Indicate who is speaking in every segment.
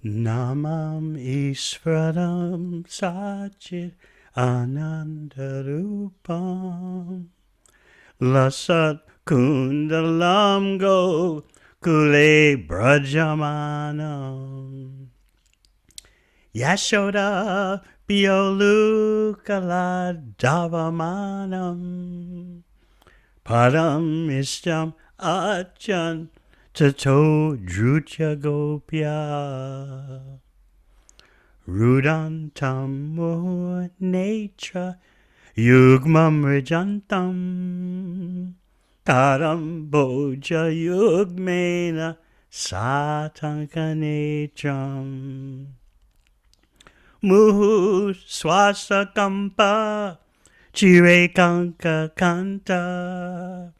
Speaker 1: Namam Ishvaram Sachit Anandarupam Lasat Kundalam Go Kule Brajamanam Yashoda Biolukala Davamanam Padam Ishtam Achan Tato Drutya Gopya Rudantam Moho Netra Yugmam Rijantam Taram Boja Yugmena Satankanetram Muhu Swasakampa Chirekanka Kanta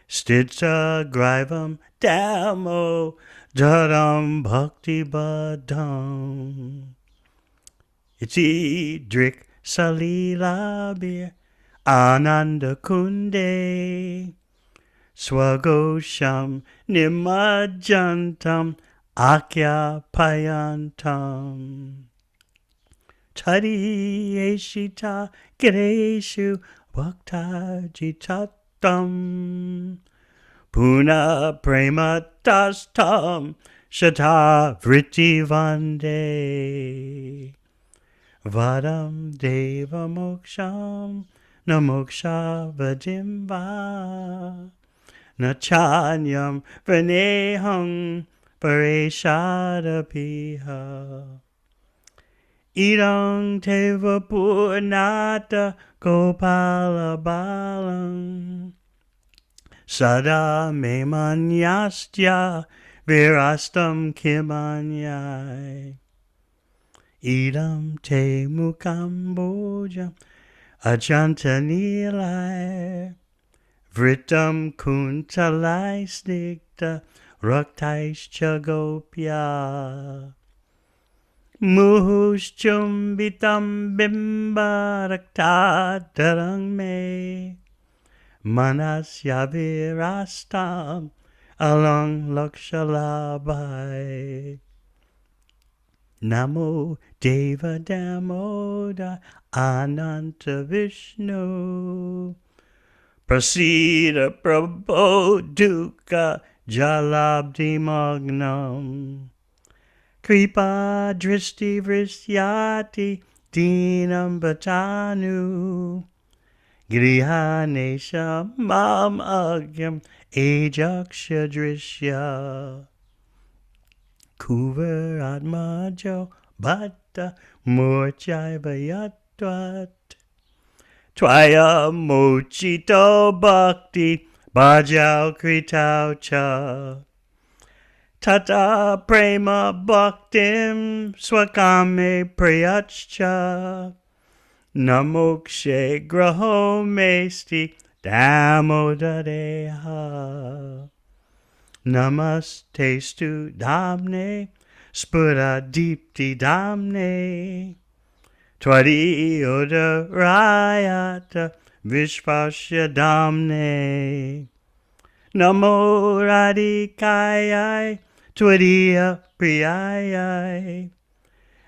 Speaker 1: Stitsa Grivam Damo Dharam Bhakti Badam Iti Drik Salilabir Ananda Kunde Swagosham Nimajantam Akya Payantam Tadi Eshita Gireshu Bhaktajitatam Puna Prematastam Shata Vritti Vande Vadam Deva Moksham Namoksha Vajimva Nachanyam Vineham Pareshadapiha Idang Teva Purnata Gopala Balam Sada Memanyastya Virastam Kimanyai Idam Te Mukambojam Ajantanilai Vritam Kuntalai Snigda Raktaischa Gopya Muhushchumbitam Bimba Raktadarang Me Manasya Virastam Alang Lakshalabai Namo Deva Damoda Ananta Vishnu Prasida Prabho Dukkha Jalabdi Magnam Kripa Dristi Vrisyati Dinam Bhatanu Grihanesha Mam Agyam Ajaksha Drishya Kuvaratmajo Bhatta Murchaiva Yatvat Twaya Mochito Bhakti Bhajau Kritau Cha Tata Prema Bhaktim Swakame Priyachcha Namokshe Graho Mesti Damodareha Namastestu Damne Spura Deepti Damne Twadi Udarayata Vishvasya Damne Namo Radhikayai Twadiya Priyayai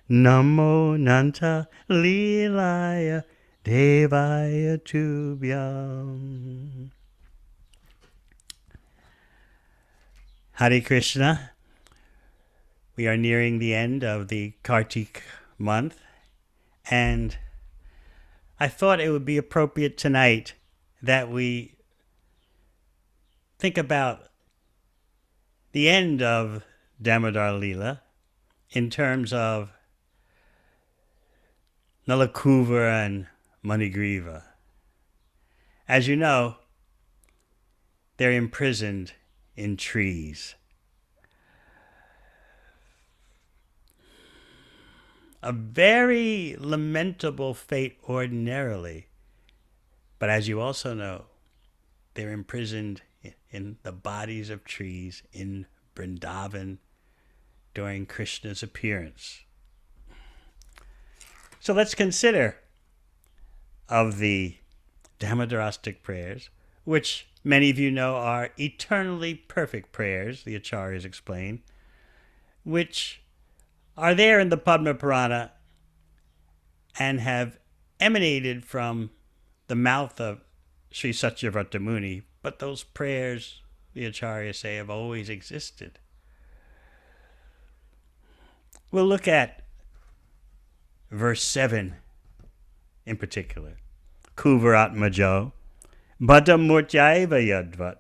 Speaker 1: Namo Nanta Lilaya Devaya Tubhyam. Hare Krishna. We are nearing the end of the Kartik month, and I thought it would be appropriate tonight that we think about the end of Damodara Lila in terms of Nalakuvara and Manigriva. As you know, they're imprisoned in trees. A very lamentable fate ordinarily, but as you also know, they're imprisoned in the bodies of trees in Vrindavan during Krishna's appearance. So let's consider of the Damodarastic prayers, which many of you know are eternally perfect prayers, the Acharyas explain, which are there in the Padma Purana and have emanated from the mouth of Sri Satyavrata Muni, but those prayers, the Acharyas say, have always existed. We'll look at verse 7 in particular. Kuvaratmajo, Bhadam Murtyaiva Yadvat,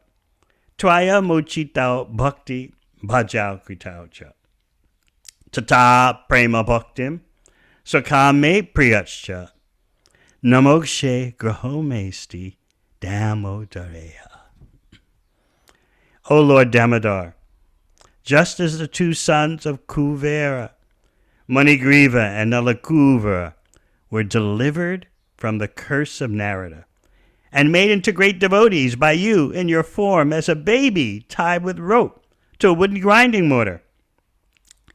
Speaker 1: Twaya Mochitao Bhakti Bhajao Kritaucha, Tata Prema Bhaktim, Sakame Priyachcha, Namokshe Grahomesti Damodareha. O Lord Damodar, just as the two sons of Kuvera, Manigriva and Nalakuvara, were delivered from the curse of Narada and made into great devotees by you in your form as a baby tied with rope to a wooden grinding mortar,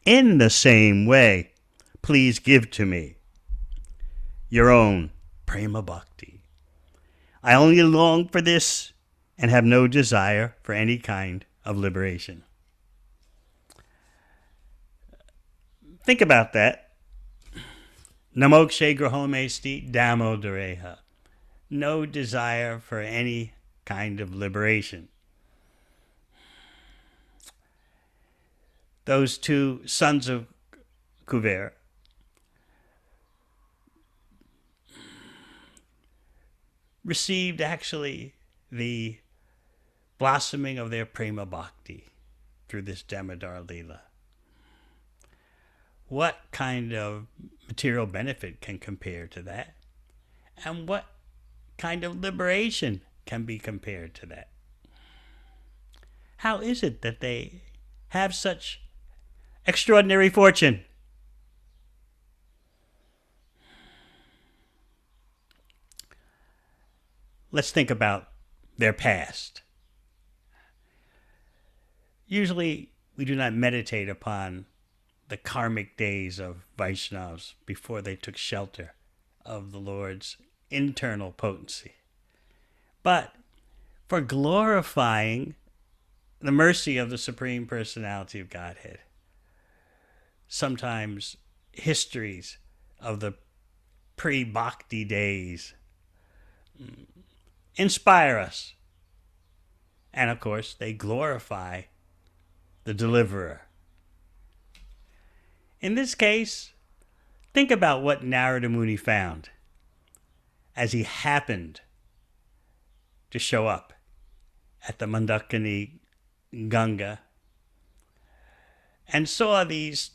Speaker 1: in the same way, please give to me your own prema bhakti. I only long for this and have no desire for any kind of liberation. Think about that. Namokshe grahomesti damodareha. No desire for any kind of liberation. Those two sons of Kuvera received actually the blossoming of their prema bhakti through this Damodara Leela. What kind of material benefit can compare to that? And what kind of liberation can be compared to that? How is it that they have such extraordinary fortune? Let's think about their past. Usually, we do not meditate upon the karmic days of Vaishnavas before they took shelter of the Lord's internal potency. But for glorifying the mercy of the Supreme Personality of Godhead, sometimes histories of the pre-bhakti days inspire us. And of course, they glorify the deliverer. In this case, think about what Narada Muni found as he happened to show up at the Mandakini Ganga and saw these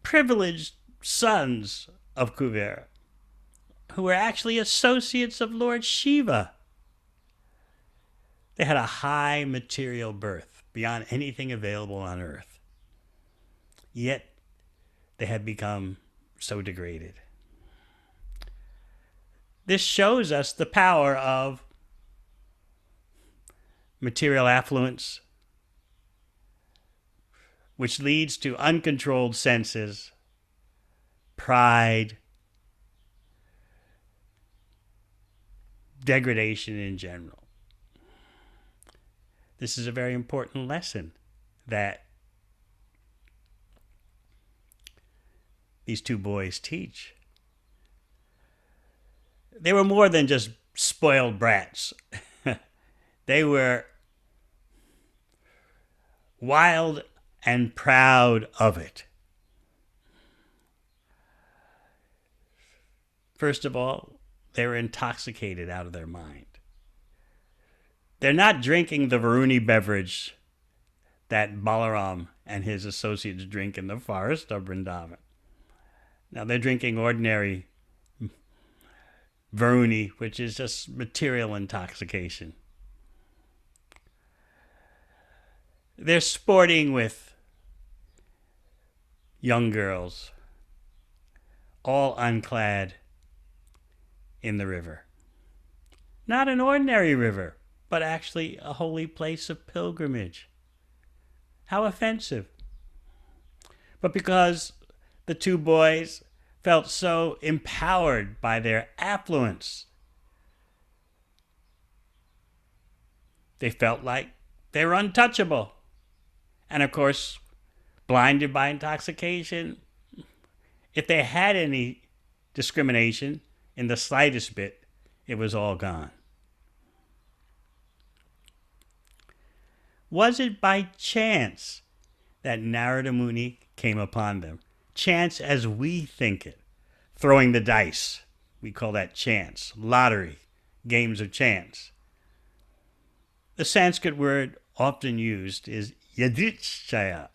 Speaker 1: privileged sons of Kuvera who were actually associates of Lord Shiva. They had a high material birth beyond anything available on earth. Yet they had become so degraded. This shows us the power of material affluence, which leads to uncontrolled senses, pride, degradation in general. This is a very important lesson that these two boys teach. They were more than just spoiled brats. They were wild and proud of it. First of all, they were intoxicated out of their mind. They're not drinking the Varuni beverage that Balaram and his associates drink in the forest of Vrindavan. Now they're drinking ordinary Varuni, which is just material intoxication. They're sporting with young girls, all unclad in the river. Not an ordinary river, but actually a holy place of pilgrimage. How offensive. But because the two boys felt so empowered by their affluence, they felt like they were untouchable. And of course, blinded by intoxication, If they had any discrimination in the slightest bit, it was all gone. Was it by chance that Narada Muni came upon them? Chance as we think it. Throwing the dice. We call that chance. Lottery. Games of chance. The Sanskrit word often used is yadrichaya.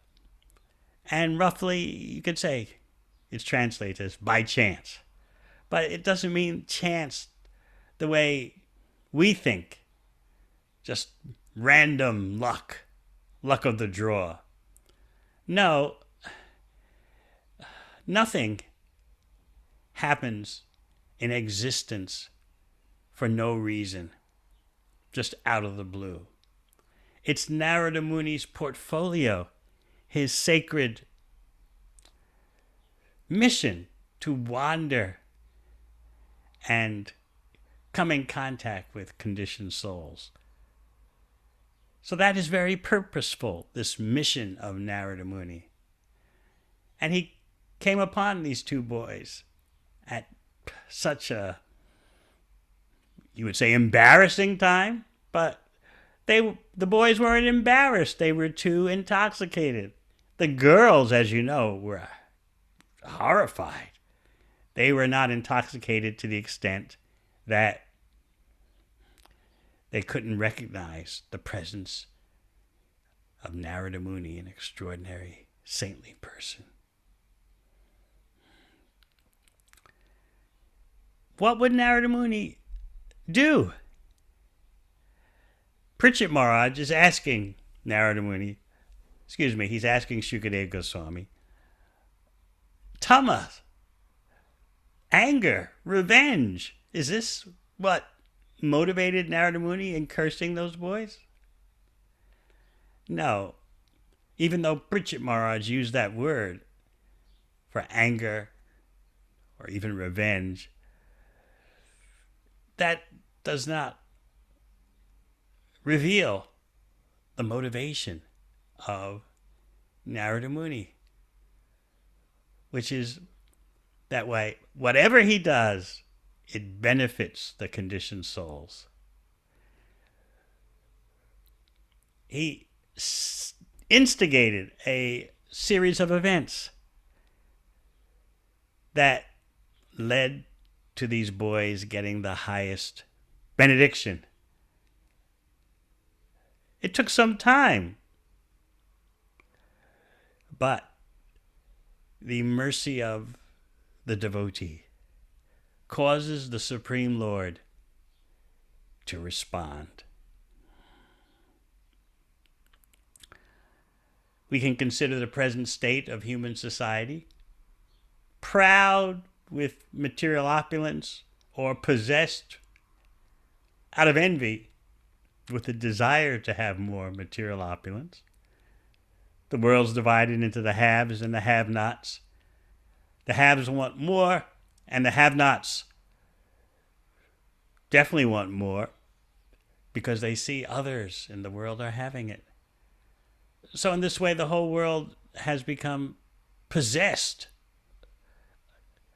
Speaker 1: And roughly, you could say it's translated as by chance. But it doesn't mean chance the way we think. Just random luck. Luck of the draw. No, nothing happens in existence for no reason, just out of the blue. It's Narada Muni's portfolio, his sacred mission to wander and come in contact with conditioned souls. So that is very purposeful, this mission of Narada Muni. And he came upon these two boys at such a, you would say, embarrassing time, but the boys weren't embarrassed. They were too intoxicated. The girls, as you know, were horrified. They were not intoxicated to the extent that they couldn't recognize the presence of Narada Muni, an extraordinary saintly person. What would Narada Muni do? Pritchett Maharaj is asking Narada Muni, he's asking Shukadeva Goswami, Tama, anger, revenge, is this what motivated Narada Muni in cursing those boys? No. Even though Pritchett Maharaj used that word for anger or even revenge, that does not reveal the motivation of Narada Muni, which is that way, whatever he does, it benefits the conditioned souls. He instigated a series of events that led to these boys getting the highest benediction. It took some time, but the mercy of the devotee causes the Supreme Lord to respond. We can consider the present state of human society, proud with material opulence or possessed out of envy with the desire to have more material opulence. The world's divided into the haves and the have-nots. The haves want more, and the have-nots definitely want more because they see others in the world are having it. So in this way, the whole world has become possessed,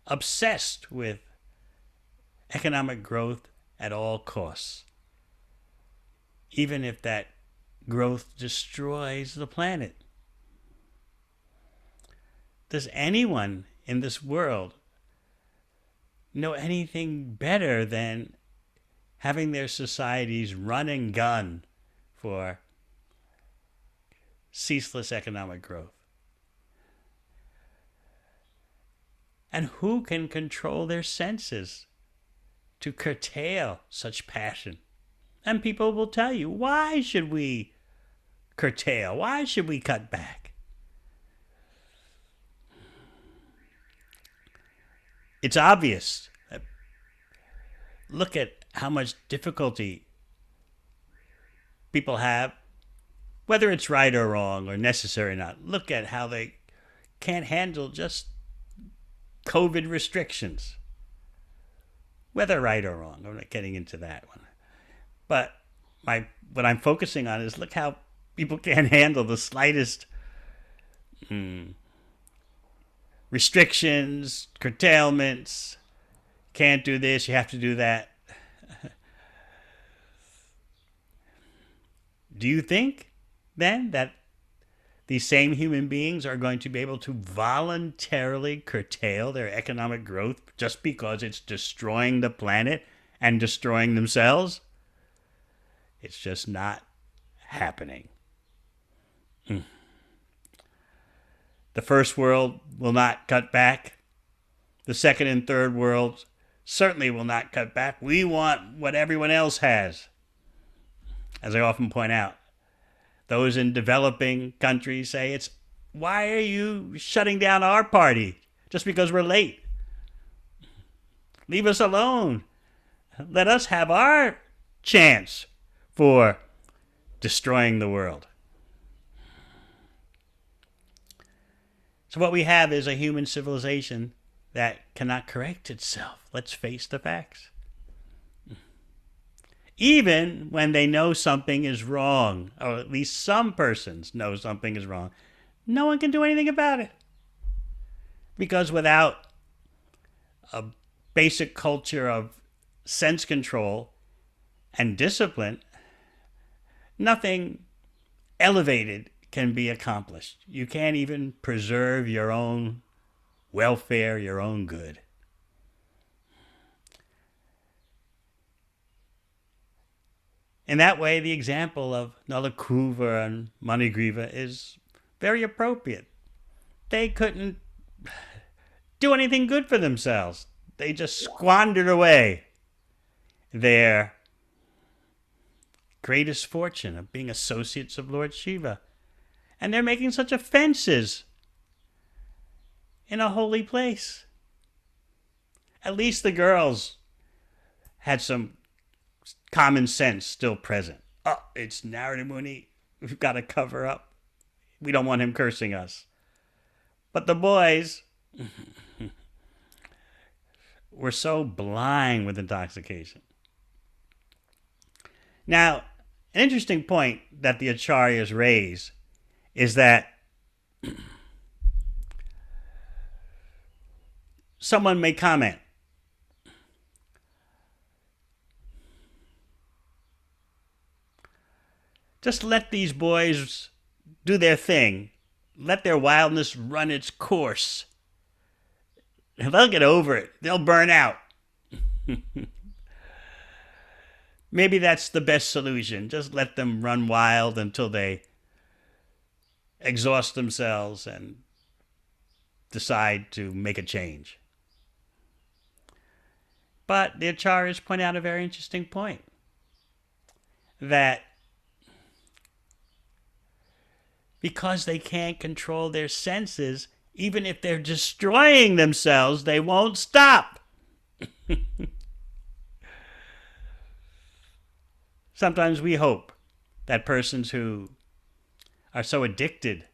Speaker 1: obsessed with economic growth at all costs, even if that growth destroys the planet. Does anyone in this world know anything better than having their societies run and gun for ceaseless economic growth? And who can control their senses to curtail such passion? And people will tell you, why should we curtail? Why should we cut back? It's obvious. Look at how much difficulty people have, whether it's right or wrong or necessary or not. Look at how they can't handle just COVID restrictions, whether right or wrong. I'm not getting into that one. But what I'm focusing on is look how people can't handle the slightest restrictions, curtailments. Can't do this, you have to do that. Do you think then that these same human beings are going to be able to voluntarily curtail their economic growth just because it's destroying the planet and destroying themselves? It's just not happening. The first world will not cut back. The second and third worlds certainly will not cut back. We want what everyone else has. As I often point out, those in developing countries say, "It's why are you shutting down our party just because we're late? Leave us alone. Let us have our chance for destroying the world." So what we have is a human civilization that cannot correct itself. Let's face the facts. Even when they know something is wrong, or at least some persons know something is wrong, no one can do anything about it. Because without a basic culture of sense control and discipline, nothing elevated can be accomplished. You can't even preserve your own welfare, your own good. In that way, the example of Nalakuvara and Manigriva is very appropriate. They couldn't do anything good for themselves. They just squandered away their greatest fortune of being associates of Lord Shiva. And they're making such offenses in a holy place. At least the girls had some common sense still present. Oh, it's Narada Muni. We've got to cover up. We don't want him cursing us. But the boys were so blind with intoxication. Now, an interesting point that the acharyas raise is that someone may comment, just let these boys do their thing. Let their wildness run its course. They'll get over it. They'll burn out. Maybe that's the best solution. Just let them run wild until they exhaust themselves and decide to make a change. But the acharyas point out a very interesting point. That because they can't control their senses, even if they're destroying themselves, they won't stop. Sometimes we hope that persons who are so addicted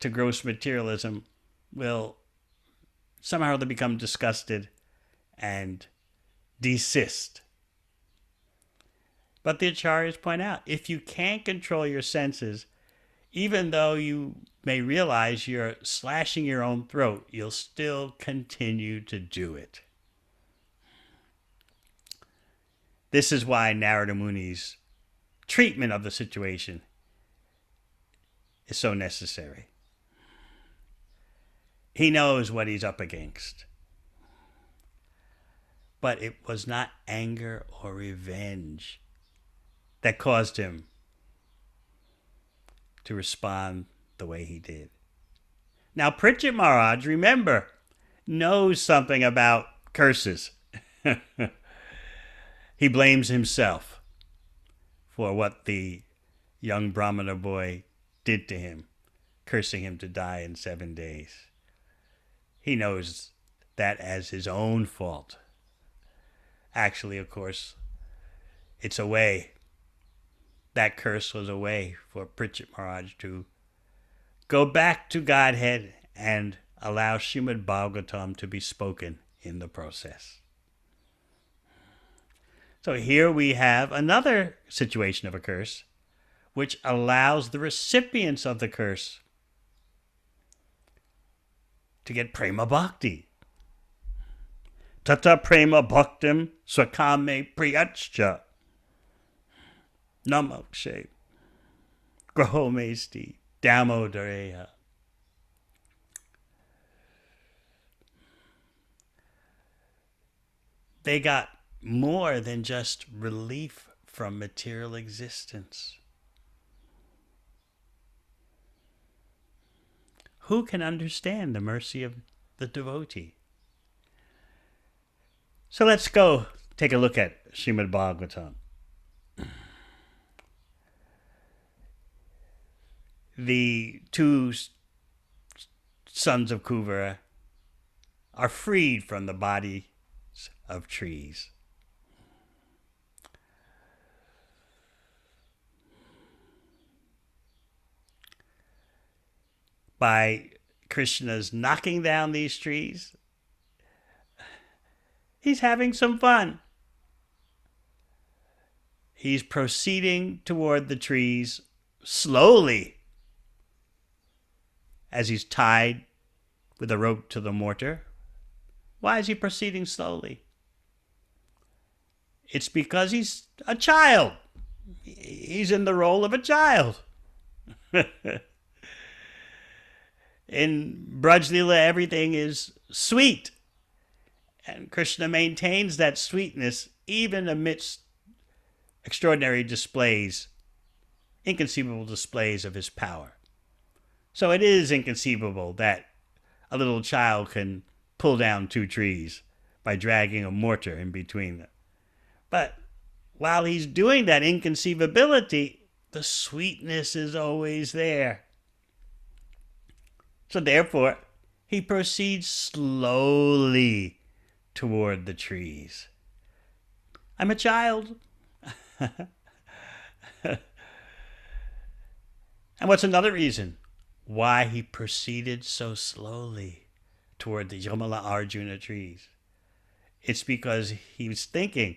Speaker 1: to gross materialism will somehow become disgusted and desist. But the acharyas point out, if you can't control your senses, even though you may realize you're slashing your own throat, you'll still continue to do it. This is why Narada Muni's treatment of the situation is so necessary. He knows what he's up against. But it was not anger or revenge that caused him to respond the way he did. Now, Pritchett Maharaj, remember, knows something about curses. He blames himself for what the young Brahmana boy did to him, cursing him to die in 7 days. He knows that as his own fault. Actually, of course, it's a way. That curse was a way for Pritchett Maharaj to go back to Godhead and allow Srimad Bhagavatam to be spoken in the process. So here we have another situation of a curse, which allows the recipients of the curse to get prema bhakti. Tata prema bhaktim swakame priyachcha namakshe grahomesti Damodareya. They got more than just relief from material existence. Who can understand the mercy of the devotee? So let's go take a look at Srimad Bhagavatam. The two sons of Kuvera are freed from the bodies of trees. By Krishna's knocking down these trees, he's having some fun. He's proceeding toward the trees slowly as he's tied with a rope to the mortar. Why is he proceeding slowly? It's because he's a child. He's in the role of a child. In Braj Leela, everything is sweet. And Krishna maintains that sweetness even amidst extraordinary displays, inconceivable displays of his power. So it is inconceivable that a little child can pull down two trees by dragging a mortar in between them. But while he's doing that inconceivability, the sweetness is always there. So therefore, he proceeds slowly toward the trees. I'm a child. And what's another reason why he proceeded so slowly toward the Yamala Arjuna trees? It's because he was thinking,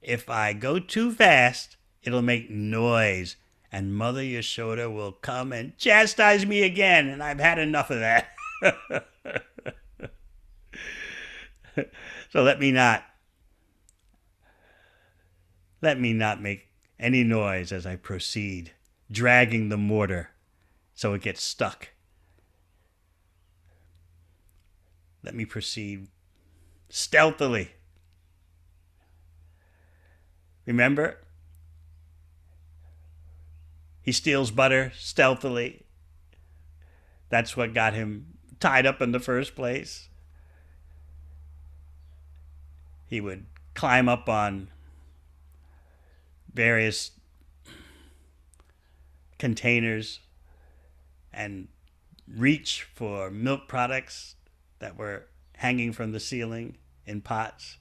Speaker 1: if I go too fast, it'll make noise, and Mother Yashoda will come and chastise me again, and I've had enough of that. So let me not make any noise as I proceed, dragging the mortar so it gets stuck. Let me proceed stealthily. Remember? He steals butter stealthily. That's what got him tied up in the first place. He would climb up on various containers and reach for milk products that were hanging from the ceiling in pots.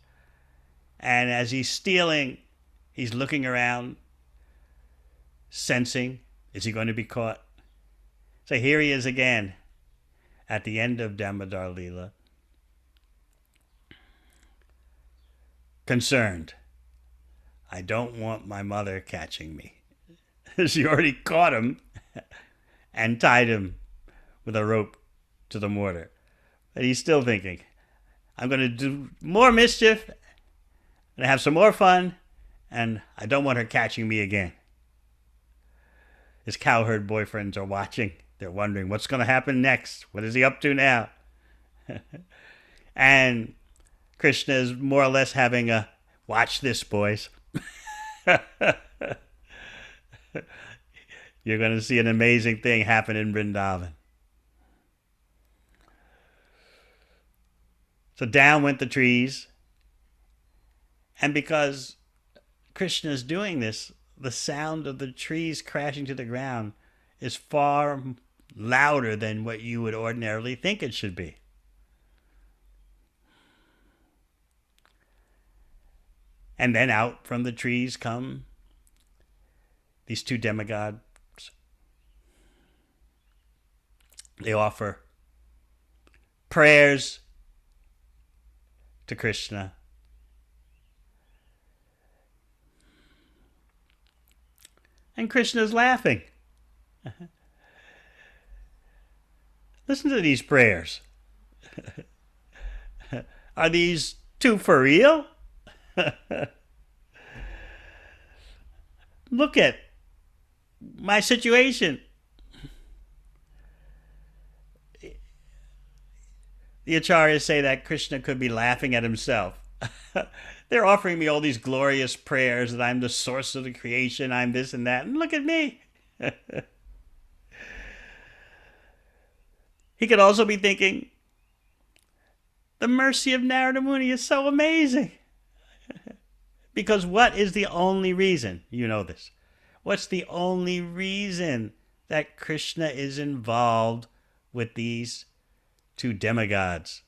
Speaker 1: And as he's stealing, he's looking around, sensing, is he going to be caught? So here he is again at the end of Damodara Leela, concerned. I don't want my mother catching me. She already caught him and tied him with a rope to the mortar. But he's still thinking, I'm going to do more mischief and have some more fun, and I don't want her catching me again. His cowherd boyfriends are watching. They're wondering, what's going to happen next? What is he up to now? And Krishna is more or less having a, watch this, boys. You're going to see an amazing thing happen in Vrindavan. So down went the trees. And because Krishna is doing this, the sound of the trees crashing to the ground is far louder than what you would ordinarily think it should be. And then out from the trees come these two demigods. They offer prayers to Krishna. And Krishna is laughing. Listen to these prayers. Are these two for real? Look at my situation. The acharyas say that Krishna could be laughing at himself. They're offering me all these glorious prayers that I'm the source of the creation, I'm this and that, and look at me. He could also be thinking, the mercy of Narada Muni is so amazing. Because what is the only reason? You know this. What's the only reason that Krishna is involved with these two demigods?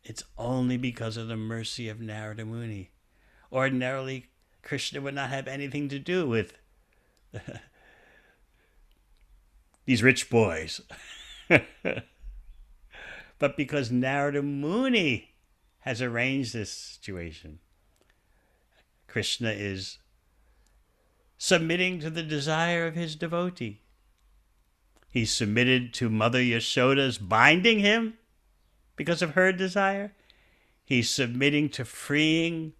Speaker 1: It's only because of the mercy of Narada Muni. Ordinarily, Krishna would not have anything to do with these rich boys. But because Narada Muni has arranged this situation, Krishna is submitting to the desire of his devotee. He submitted to Mother Yashoda's binding him because of her desire. He's submitting to freeing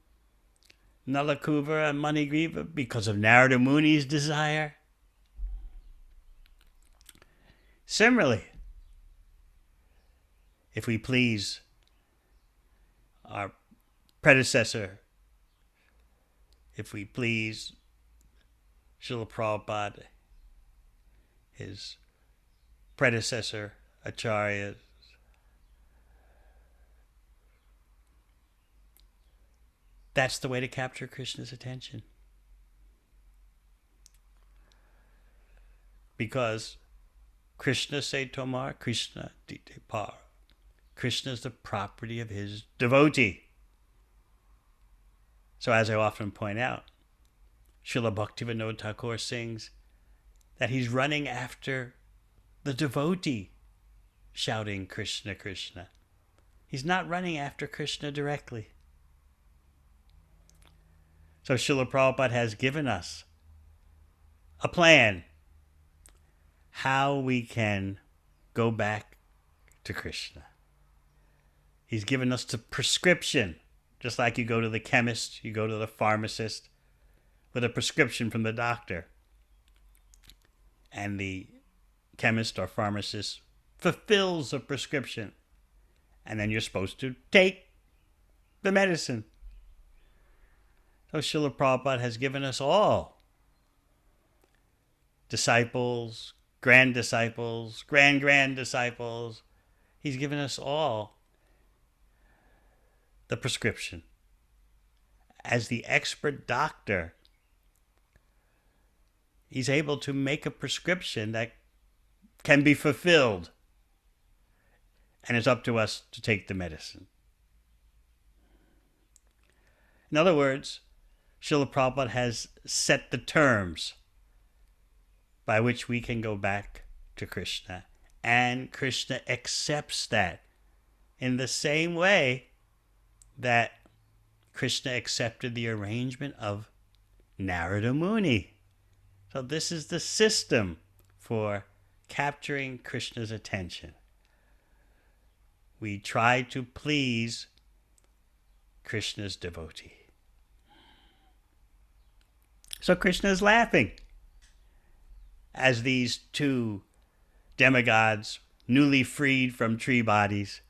Speaker 1: Nalakuvara and Manigriva because of Narada Muni's desire. Similarly, if we please our predecessor, if we please Srila Prabhupada, his predecessor, acharyas, that's the way to capture Krishna's attention. Because Krishna se tomar, Krishna dite par. Krishna is the property of his devotee. So as I often point out, Srila Bhaktivinoda Thakur sings that he's running after the devotee shouting Krishna, Krishna. He's not running after Krishna directly. So Srila Prabhupada has given us a plan how we can go back to Krishna. He's given us the prescription, just like you go to the chemist, you go to the pharmacist with a prescription from the doctor. And the chemist or pharmacist fulfills the prescription. And then you're supposed to take the medicine. So Srila Prabhupada has given us all disciples, grand disciples, grand disciples. He's given us all the prescription. As the expert doctor, he's able to make a prescription that can be fulfilled. And it's up to us to take the medicine. In other words, Srila Prabhupada has set the terms by which we can go back to Krishna. And Krishna accepts that in the same way that Krishna accepted the arrangement of Narada Muni. So this is the system for capturing Krishna's attention. We try to please Krishna's devotee. So Krishna is laughing as these two demigods, newly freed from tree bodies,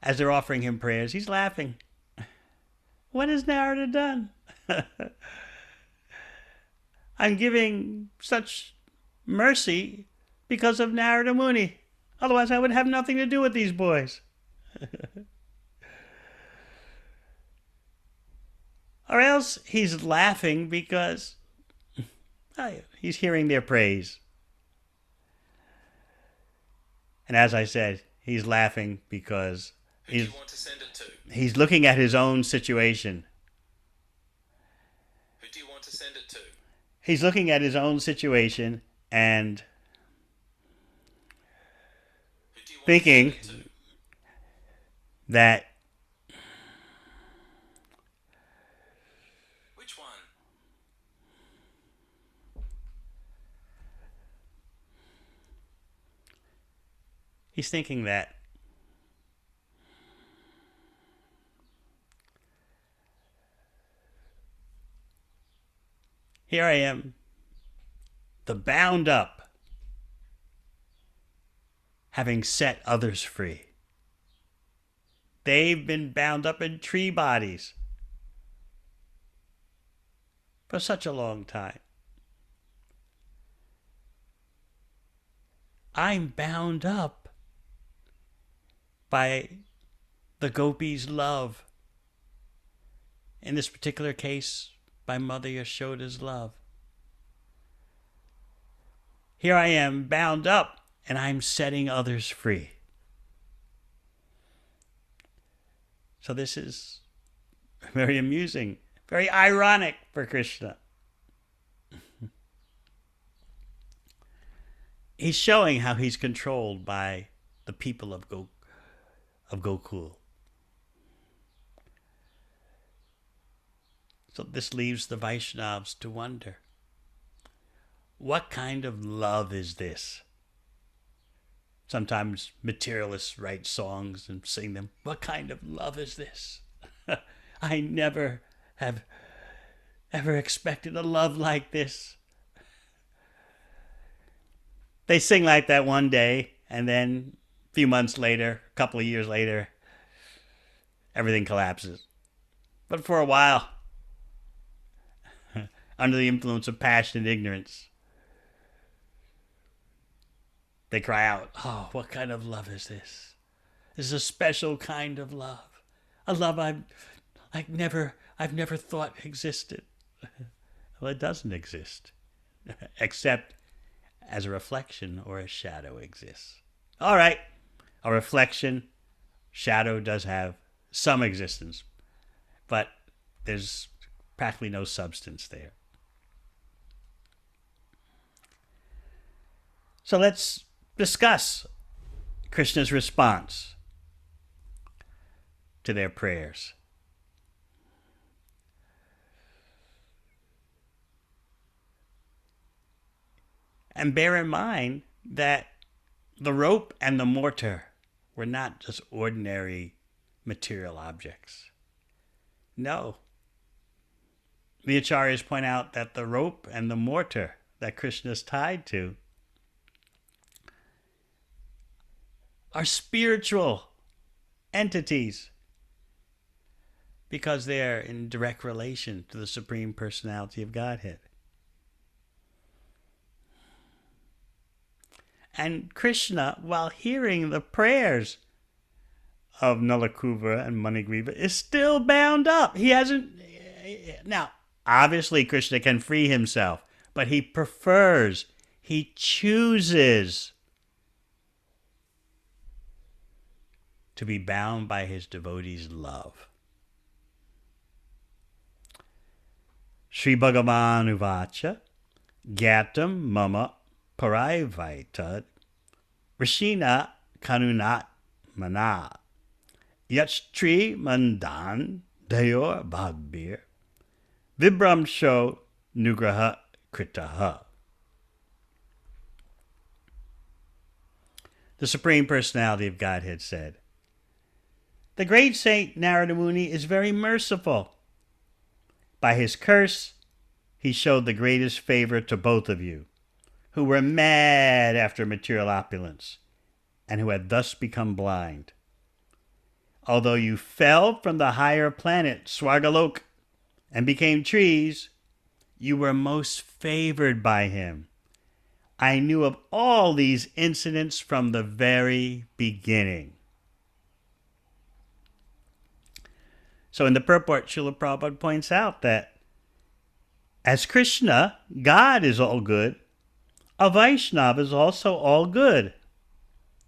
Speaker 1: as they're offering him prayers, he's laughing. What has Narada done? I'm giving such mercy because of Narada Muni. Otherwise, I would have nothing to do with these boys. Or else he's laughing because he's hearing their praise. And as I said, he's laughing because he's looking at his own situation.
Speaker 2: Who do you want to send it to?
Speaker 1: He's looking at his own situation and thinking that
Speaker 2: Which one?
Speaker 1: He's thinking that here I am, the bound up, having set others free. They've been bound up in tree bodies for such a long time. I'm bound up by the gopis' love. In this particular case, by Mother Yashoda's love. Here I am bound up, and I'm setting others free. So this is very amusing, very ironic for Krishna. He's showing how he's controlled by the people of Gokul. So this leaves the Vaishnavas to wonder, what kind of love is this? Sometimes materialists write songs and sing them. What kind of love is this? I never have ever expected a love like this. They sing like that one day, and then a few months later, a couple of years later, everything collapses. But for a while, under the influence of passion and ignorance, they cry out, oh, what kind of love is this? This is a special kind of love. A love I've never thought existed. Well, it doesn't exist, except as a reflection or a shadow exists. All right, a reflection, shadow does have some existence, but there's practically no substance there. So let's discuss Krishna's response to their prayers. And bear in mind that the rope and the mortar were not just ordinary material objects. No. The Acharyas point out that the rope and the mortar that Krishna is tied to are spiritual entities because they're in direct relation to the Supreme Personality of Godhead. And Krishna, while hearing the prayers of Nalakuvara and Manigriva, is still bound up. He hasn't... Now, obviously Krishna can free himself, but he prefers, he chooses to be bound by his devotees' love. Sri Bhagavan Uvacha Gyatam Mama Paraivaitad Rishina Kanunat Mana Yachtri Mandan Dayor Bhagbir Vibram Sho Nugraha Kritaha. The Supreme Personality of Godhead said, the great saint Narada Muni is very merciful. By his curse, he showed the greatest favor to both of you, who were mad after material opulence, and who had thus become blind. Although you fell from the higher planet, Swargalok, and became trees, you were most favored by him. I knew of all these incidents from the very beginning. So in the purport, Srila Prabhupada points out that as Krishna, God is all good, a Vaishnava is also all good.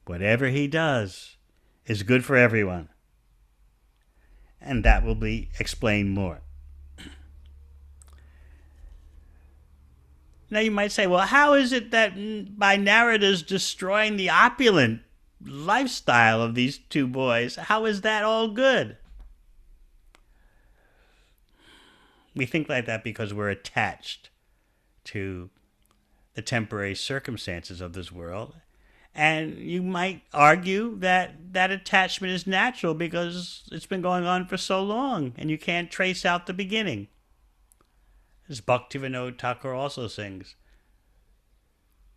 Speaker 1: Whatever he does is good for everyone. And that will be explained more. Now you might say, well, how is it that by Narada's destroying the opulent lifestyle of these two boys, how is that all good? We think like that because we're attached to the temporary circumstances of this world, And you might argue that that attachment is natural because it's been going on for so long and you can't trace out the beginning. As Bhaktivinoda Thakur also sings,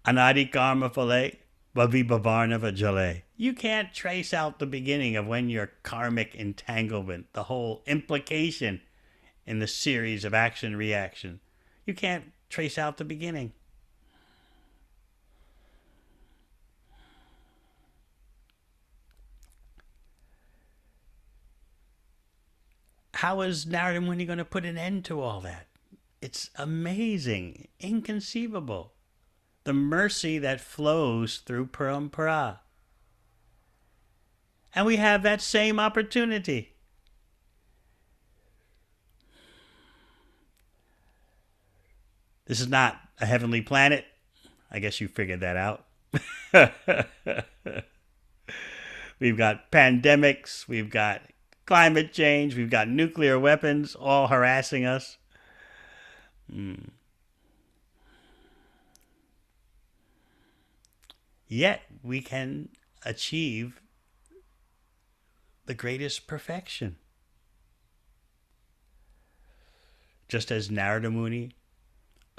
Speaker 1: Anadi karma phale bhavi bhavarnava jale. You can't trace out the beginning of when your karmic entanglement, the whole implication in the series of action reaction. You can't trace out the beginning. How is Narada Muni going to put an end to all that? It's amazing, inconceivable. The mercy that flows through parampara. And we have that same opportunity. This is not a heavenly planet. I guess you figured that out. We've got pandemics, we've got climate change, we've got nuclear weapons all harassing us. Yet we can achieve the greatest perfection. Just as Narada Muni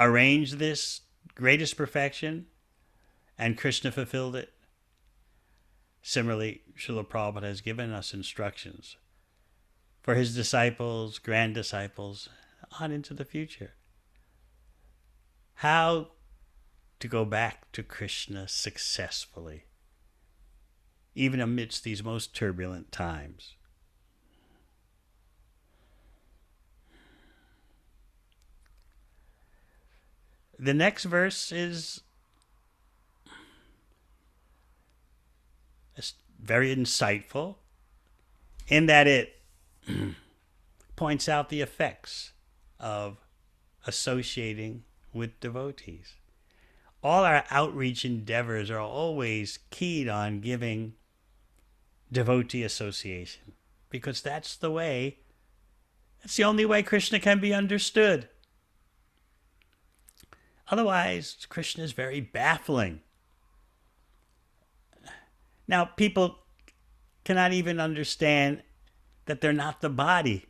Speaker 1: arranged this greatest perfection and Krishna fulfilled it, similarly, Srila Prabhupada has given us instructions for his disciples, grand disciples, on into the future. How to go back to Krishna successfully, even amidst these most turbulent times. The next verse is very insightful in that it points out the effects of associating with devotees. All our outreach endeavors are always keyed on giving devotee association, because that's the only way Krishna can be understood. Otherwise, Krishna is very baffling. Now, people cannot even understand that they're not the body.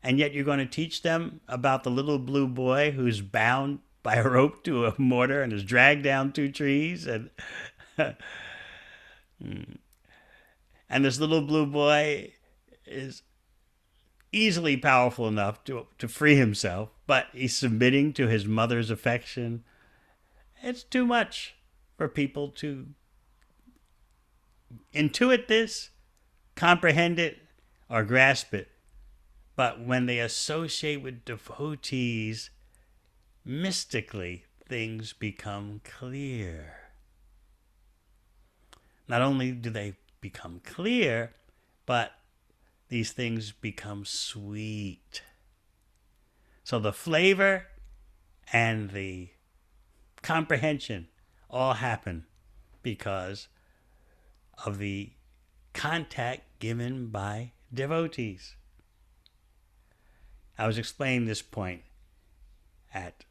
Speaker 1: And yet you're going to teach them about the little blue boy who's bound by a rope to a mortar and is dragged down 2 trees. And this little blue boy is easily powerful enough to free himself, but he's submitting to his mother's affection. It's too much for people to intuit this, comprehend it, or grasp it. But when they associate with devotees, mystically, things become clear. Not only do they become clear, but these things become sweet. So the flavor and the comprehension all happen because of the contact given by devotees. I was explaining this point at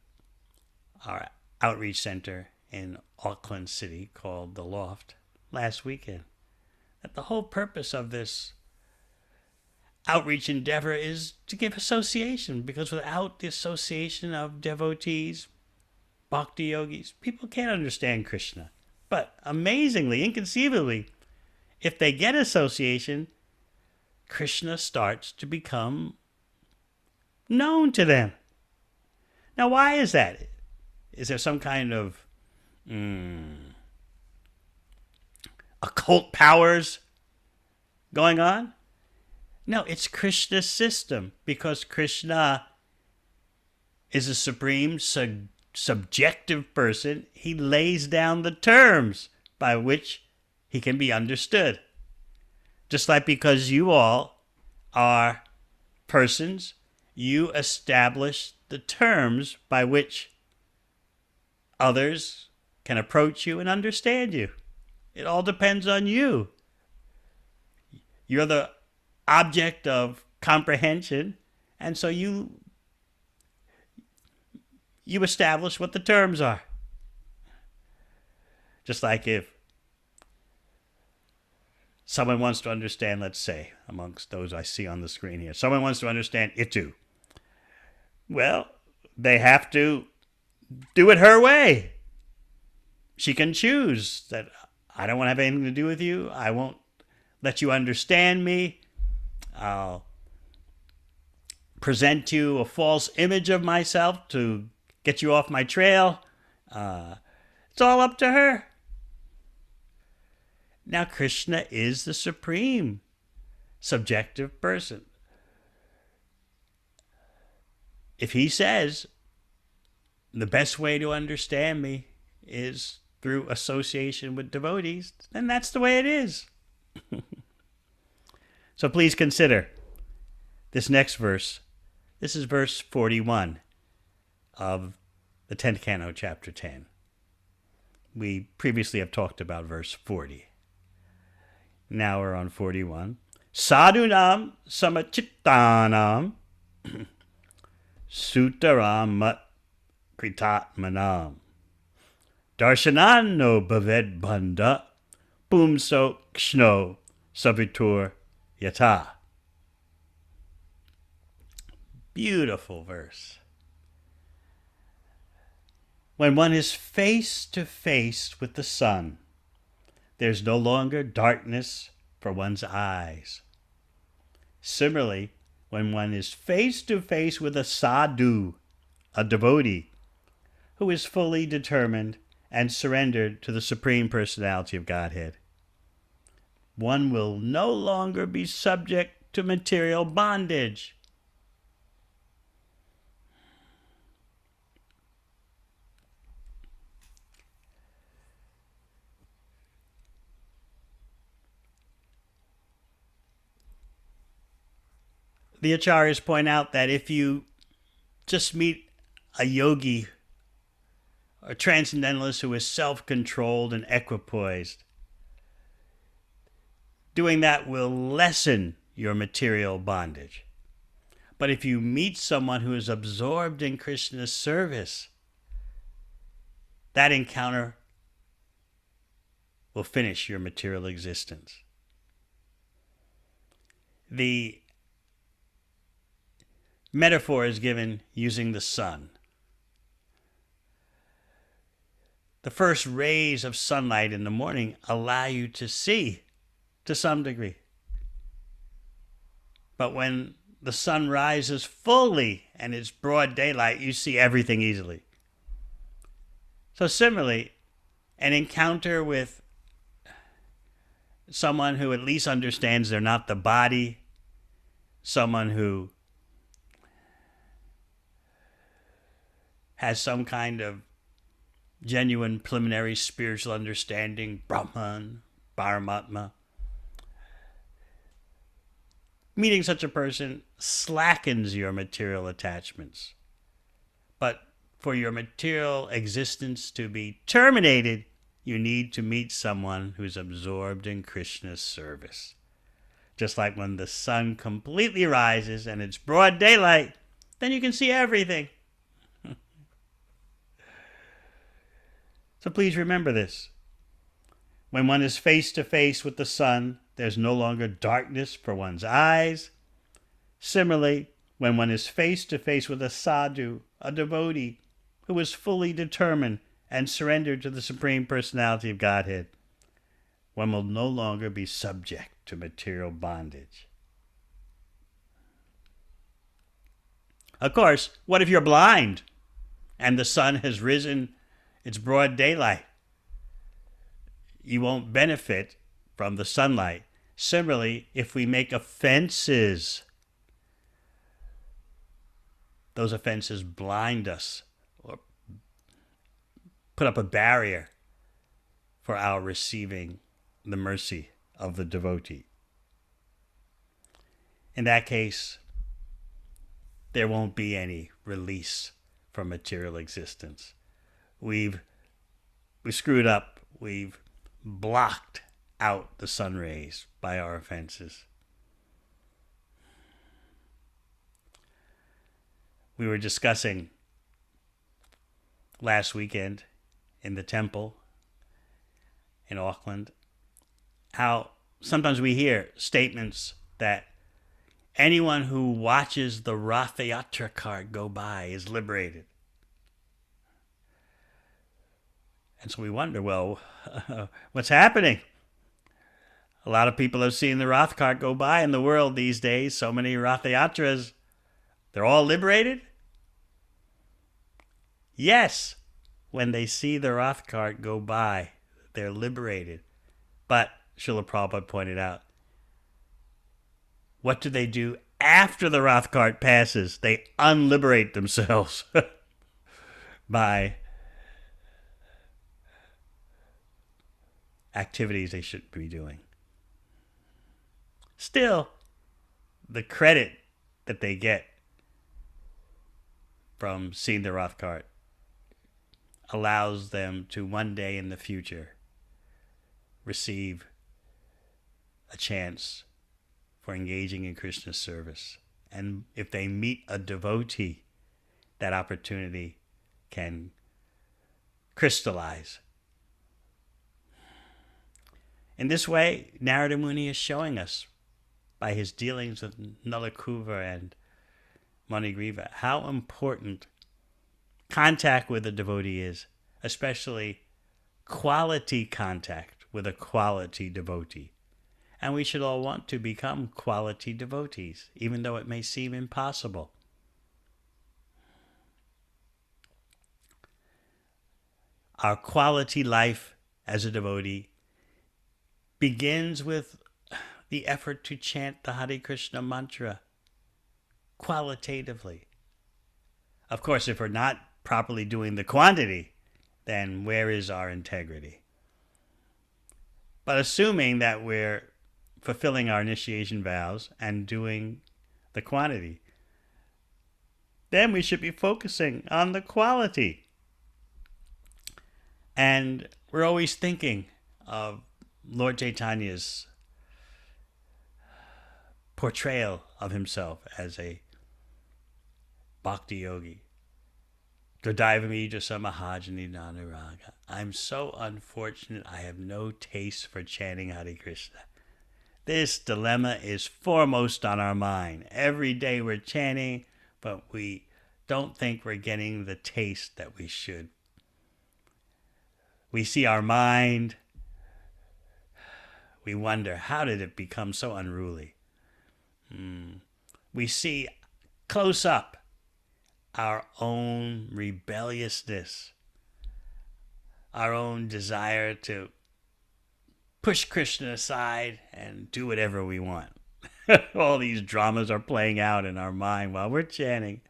Speaker 1: our outreach center in Auckland City called The Loft last weekend, that the whole purpose of this outreach endeavor is to give association, because without the association of devotees, bhakti yogis, people can't understand Krishna. But amazingly, inconceivably, if they get association, Krishna starts to become known to them. Now, why is that? Is there some kind of occult powers going on? No, it's Krishna's system, because Krishna is a supreme subjective person. He lays down the terms by which he can be understood. Just like because you all are persons, you establish the terms by which others can approach you and understand you. It all depends on you. You're the object of comprehension, and so you establish what the terms are. Just like if someone wants to understand, let's say, amongst those I see on the screen here, someone wants to understand Itu. Well, they have to do it her way. She can choose that I don't want to have anything to do with you. I won't let you understand me. I'll present you a false image of myself to get you off my trail. It's all up to her. Now, Krishna is the supreme subjective person. If he says the best way to understand me is through association with devotees, then that's the way it is. So please consider this next verse. This is verse 41 of the 10th canto, chapter 10. We previously have talked about verse 40. Now we're on 41. Sadhunam samachittanam sutaram mat kritatmanam darshanano bhaved banda pumso kshno savitur yata. Beautiful verse. When one is face to face with the sun, there's no longer darkness for one's eyes. Similarly, when one is face to face with a sadhu, a devotee, who is fully determined and surrendered to the Supreme Personality of Godhead, one will no longer be subject to material bondage. The acharyas point out that if you just meet a yogi or transcendentalist who is self-controlled and equipoised, doing that will lessen your material bondage. But if you meet someone who is absorbed in Krishna's service, that encounter will finish your material existence. The metaphor is given using the sun. The first rays of sunlight in the morning allow you to see to some degree. But when the sun rises fully and it's broad daylight, you see everything easily. So similarly, an encounter with someone who at least understands they're not the body, someone who has some kind of genuine preliminary spiritual understanding, Brahman, Paramatma. Meeting such a person slackens your material attachments. But for your material existence to be terminated, you need to meet someone who's absorbed in Krishna's service. Just like when the sun completely rises and it's broad daylight, then you can see everything. So please remember this. When one is face to face with the sun, there's no longer darkness for one's eyes. Similarly, when one is face to face with a sadhu, a devotee, who is fully determined and surrendered to the Supreme Personality of Godhead, one will no longer be subject to material bondage. Of course, what if you're blind and the sun has risen? It's broad daylight. You won't benefit from the sunlight. Similarly, if we make offenses, those offenses blind us or put up a barrier for our receiving the mercy of the devotee. In that case, there won't be any release from material existence. We screwed up. We've blocked out the sun rays by our offenses. We were discussing last weekend in the temple in Auckland how sometimes we hear statements that anyone who watches the Rath Yatra cart go by is liberated. And so we wonder, well, what's happening? A lot of people have seen the Rath cart go by in the world these days. So many Rath Yatras. They're all liberated? Yes. When they see the Rath cart go by, they're liberated. But, Srila Prabhupada pointed out, what do they do after the Rath cart passes? They unliberate themselves by activities they shouldn't be doing. Still, the credit that they get from seeing the Rath cart allows them to one day in the future receive a chance for engaging in Krishna's service. And if they meet a devotee, that opportunity can crystallize. In this way, Narada Muni is showing us, by his dealings with Nalakuvara and Manigriva, how important contact with a devotee is, especially quality contact with a quality devotee. And we should all want to become quality devotees, even though it may seem impossible. Our quality life as a devotee begins with the effort to chant the Hare Krishna mantra qualitatively. Of course, if we're not properly doing the quantity, then where is our integrity? But assuming that we're fulfilling our initiation vows and doing the quantity, then we should be focusing on the quality. And we're always thinking of Lord Chaitanya's portrayal of himself as a bhakti yogi. Dodivamija samahajani nanaraga. I'm so unfortunate I have no taste for chanting Hare Krishna. This dilemma is foremost on our mind. Every day we're chanting, but we don't think we're getting the taste that we should. We see our mind. We wonder, how did it become so unruly? We see close up our own rebelliousness, our own desire to push Krishna aside and do whatever we want. All these dramas are playing out in our mind while we're chanting.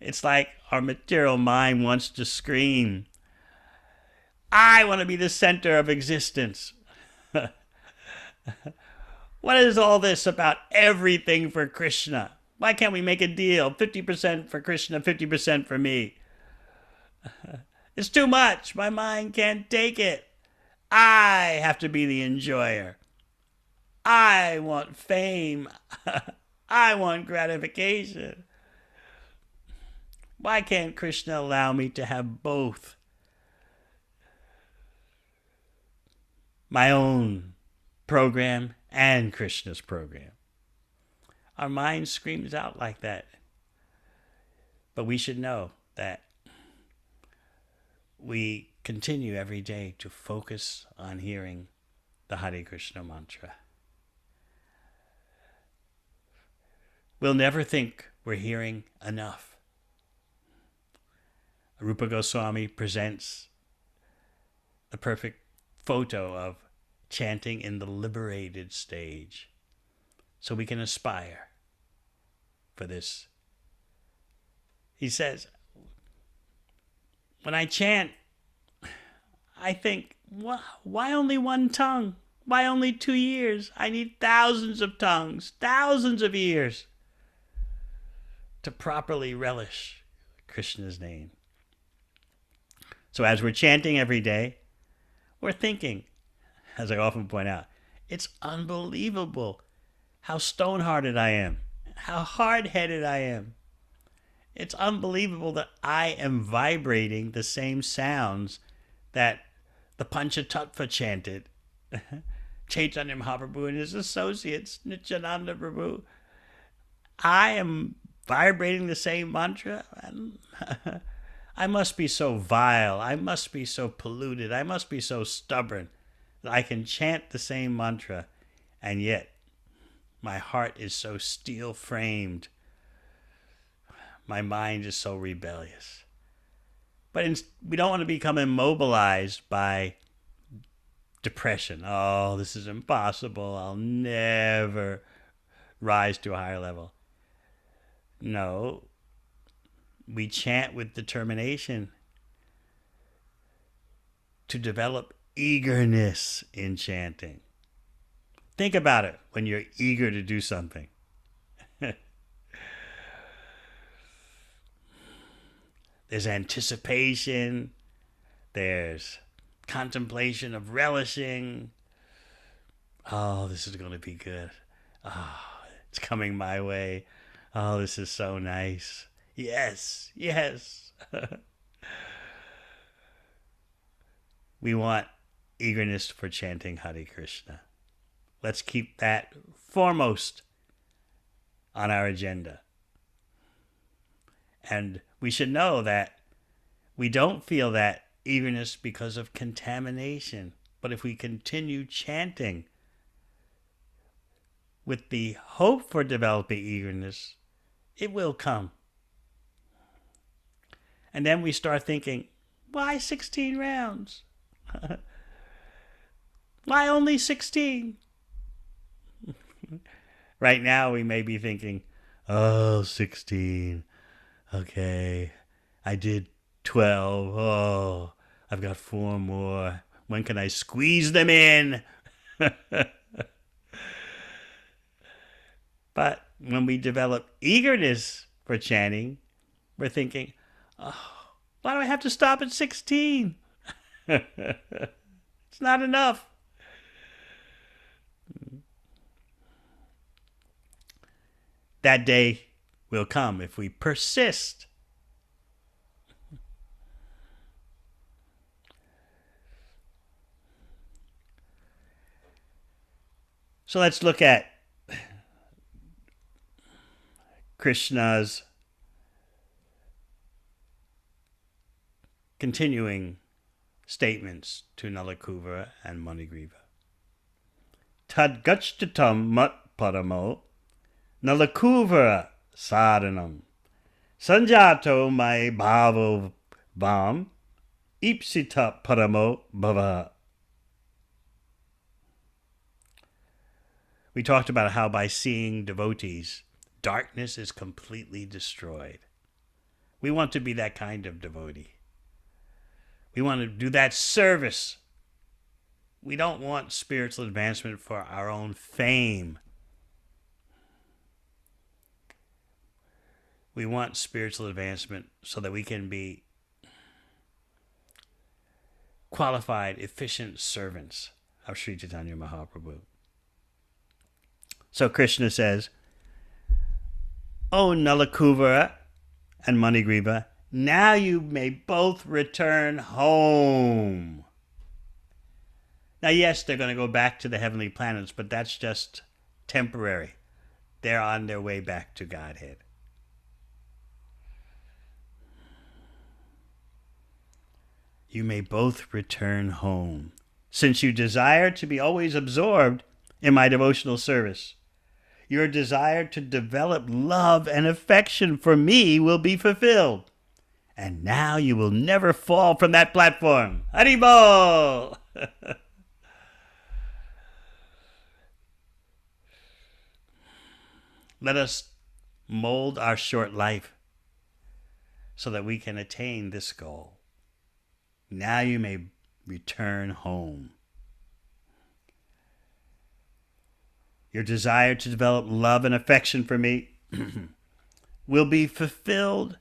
Speaker 1: It's like our material mind wants to scream, I want to be the center of existence. What is all this about everything for Krishna? Why can't we make a deal? 50% for Krishna, 50% for me. It's too much. My mind can't take it. I have to be the enjoyer. I want fame. I want gratification. Why can't Krishna allow me to have both? My own program and Krishna's program. Our mind screams out like that. But we should know that we continue every day to focus on hearing the Hare Krishna mantra. We'll never think we're hearing enough. Rupa Goswami presents the perfect photo of chanting in the liberated stage, so we can aspire for this. He says, when I chant, I think, why only one tongue? Why only 2 ears? I need thousands of tongues, thousands of ears to properly relish Krishna's name. So as we're chanting every day, we're thinking, as I often point out, it's unbelievable how stone-hearted I am, how hard-headed I am. It's unbelievable that I am vibrating the same sounds that the Panchatattva chanted. Chaitanya Mahaprabhu and his associates, Nityananda Prabhu. I am vibrating the same mantra, and I must be so vile, I must be so polluted, I must be so stubborn that I can chant the same mantra, and yet my heart is so steel framed, my mind is so rebellious. But we don't want to become immobilized by depression. Oh, this is impossible, I'll never rise to a higher level. No, we chant with determination to develop eagerness in chanting. Think about it when you're eager to do something. There's anticipation, there's contemplation of relishing. Oh, this is going to be good. Oh, it's coming my way. Oh, this is so nice. Yes, yes. We want eagerness for chanting Hare Krishna. Let's keep that foremost on our agenda. And we should know that we don't feel that eagerness because of contamination. But if we continue chanting with the hope for developing eagerness, it will come. And then we start thinking, why 16 rounds? Why only 16? Right now we may be thinking, oh, 16. Okay, I did 12. Oh, I've got 4 more. When can I squeeze them in? But when we develop eagerness for chanting, we're thinking, oh, why do I have to stop at 16? It's not enough. That day will come if we persist. So let's look at Krishna's continuing statements to Nalakuvara and Manigriva. Tad gachtatam mat paramo Nalakuvara sadhanam sanjato mai bhavo vam ipsita paramo bhava. We talked about how by seeing devotees, darkness is completely destroyed. We want to be that kind of devotee. We want to do that service. We don't want spiritual advancement for our own fame. We want spiritual advancement so that we can be qualified, efficient servants of Sri Chaitanya Mahaprabhu. So Krishna says, O Nalakuvara and Manigriva, now you may both return home. Now, yes, they're going to go back to the heavenly planets, but that's just temporary. They're on their way back to Godhead. You may both return home, since you desire to be always absorbed in my devotional service. Your desire to develop love and affection for me will be fulfilled. And now you will never fall from that platform. Haribol! Let us mold our short life so that we can attain this goal. Now you may return home. Your desire to develop love and affection for me will be fulfilled,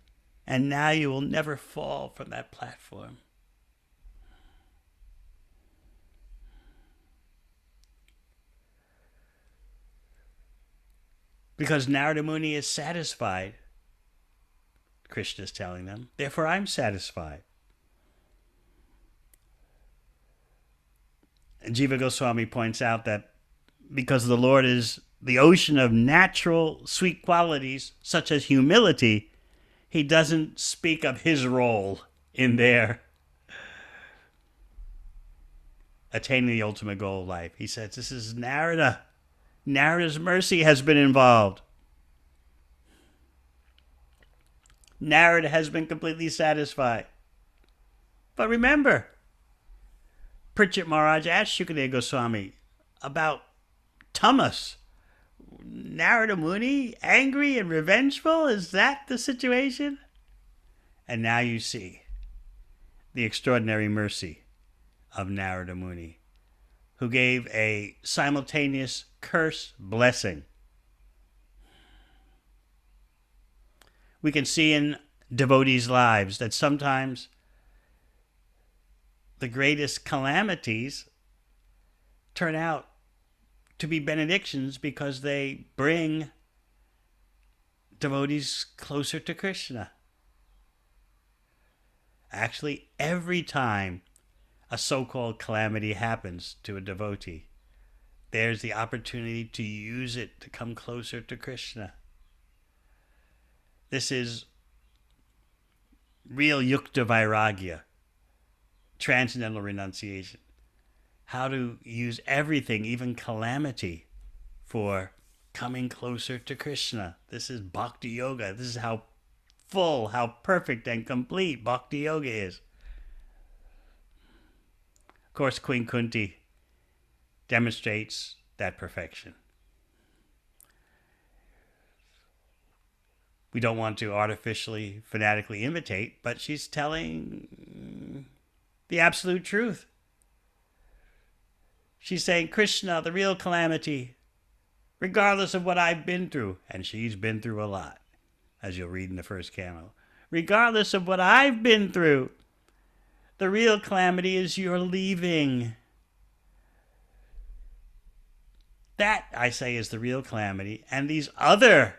Speaker 1: and now you will never fall from that platform. Because Narada Muni is satisfied, Krishna is telling them, therefore I'm satisfied. Jiva Goswami points out that because the Lord is the ocean of natural sweet qualities, such as humility, he doesn't speak of his role in their attaining the ultimate goal of life. He says, this is Narada. Narada's mercy has been involved. Narada has been completely satisfied. But remember, Pritchett Maharaj asked Shukadeva Goswami about tamas. Narada Muni, angry and revengeful? Is that the situation? And now you see the extraordinary mercy of Narada Muni, who gave a simultaneous curse blessing. We can see in devotees' lives that sometimes the greatest calamities turn out to be benedictions because they bring devotees closer to Krishna. Actually, every time a so-called calamity happens to a devotee, there's the opportunity to use it to come closer to Krishna. This is real yukta vairagya, transcendental renunciation. How to use everything, even calamity, for coming closer to Krishna. This is bhakti yoga. This is how full, how perfect and complete bhakti yoga is. Of course, Queen Kunti demonstrates that perfection. We don't want to artificially, fanatically imitate, but she's telling the absolute truth. She's saying, Krishna, the real calamity, regardless of what I've been through, and she's been through a lot, as you'll read in the first canto. Regardless of what I've been through, the real calamity is your leaving. That, I say, is the real calamity. And these other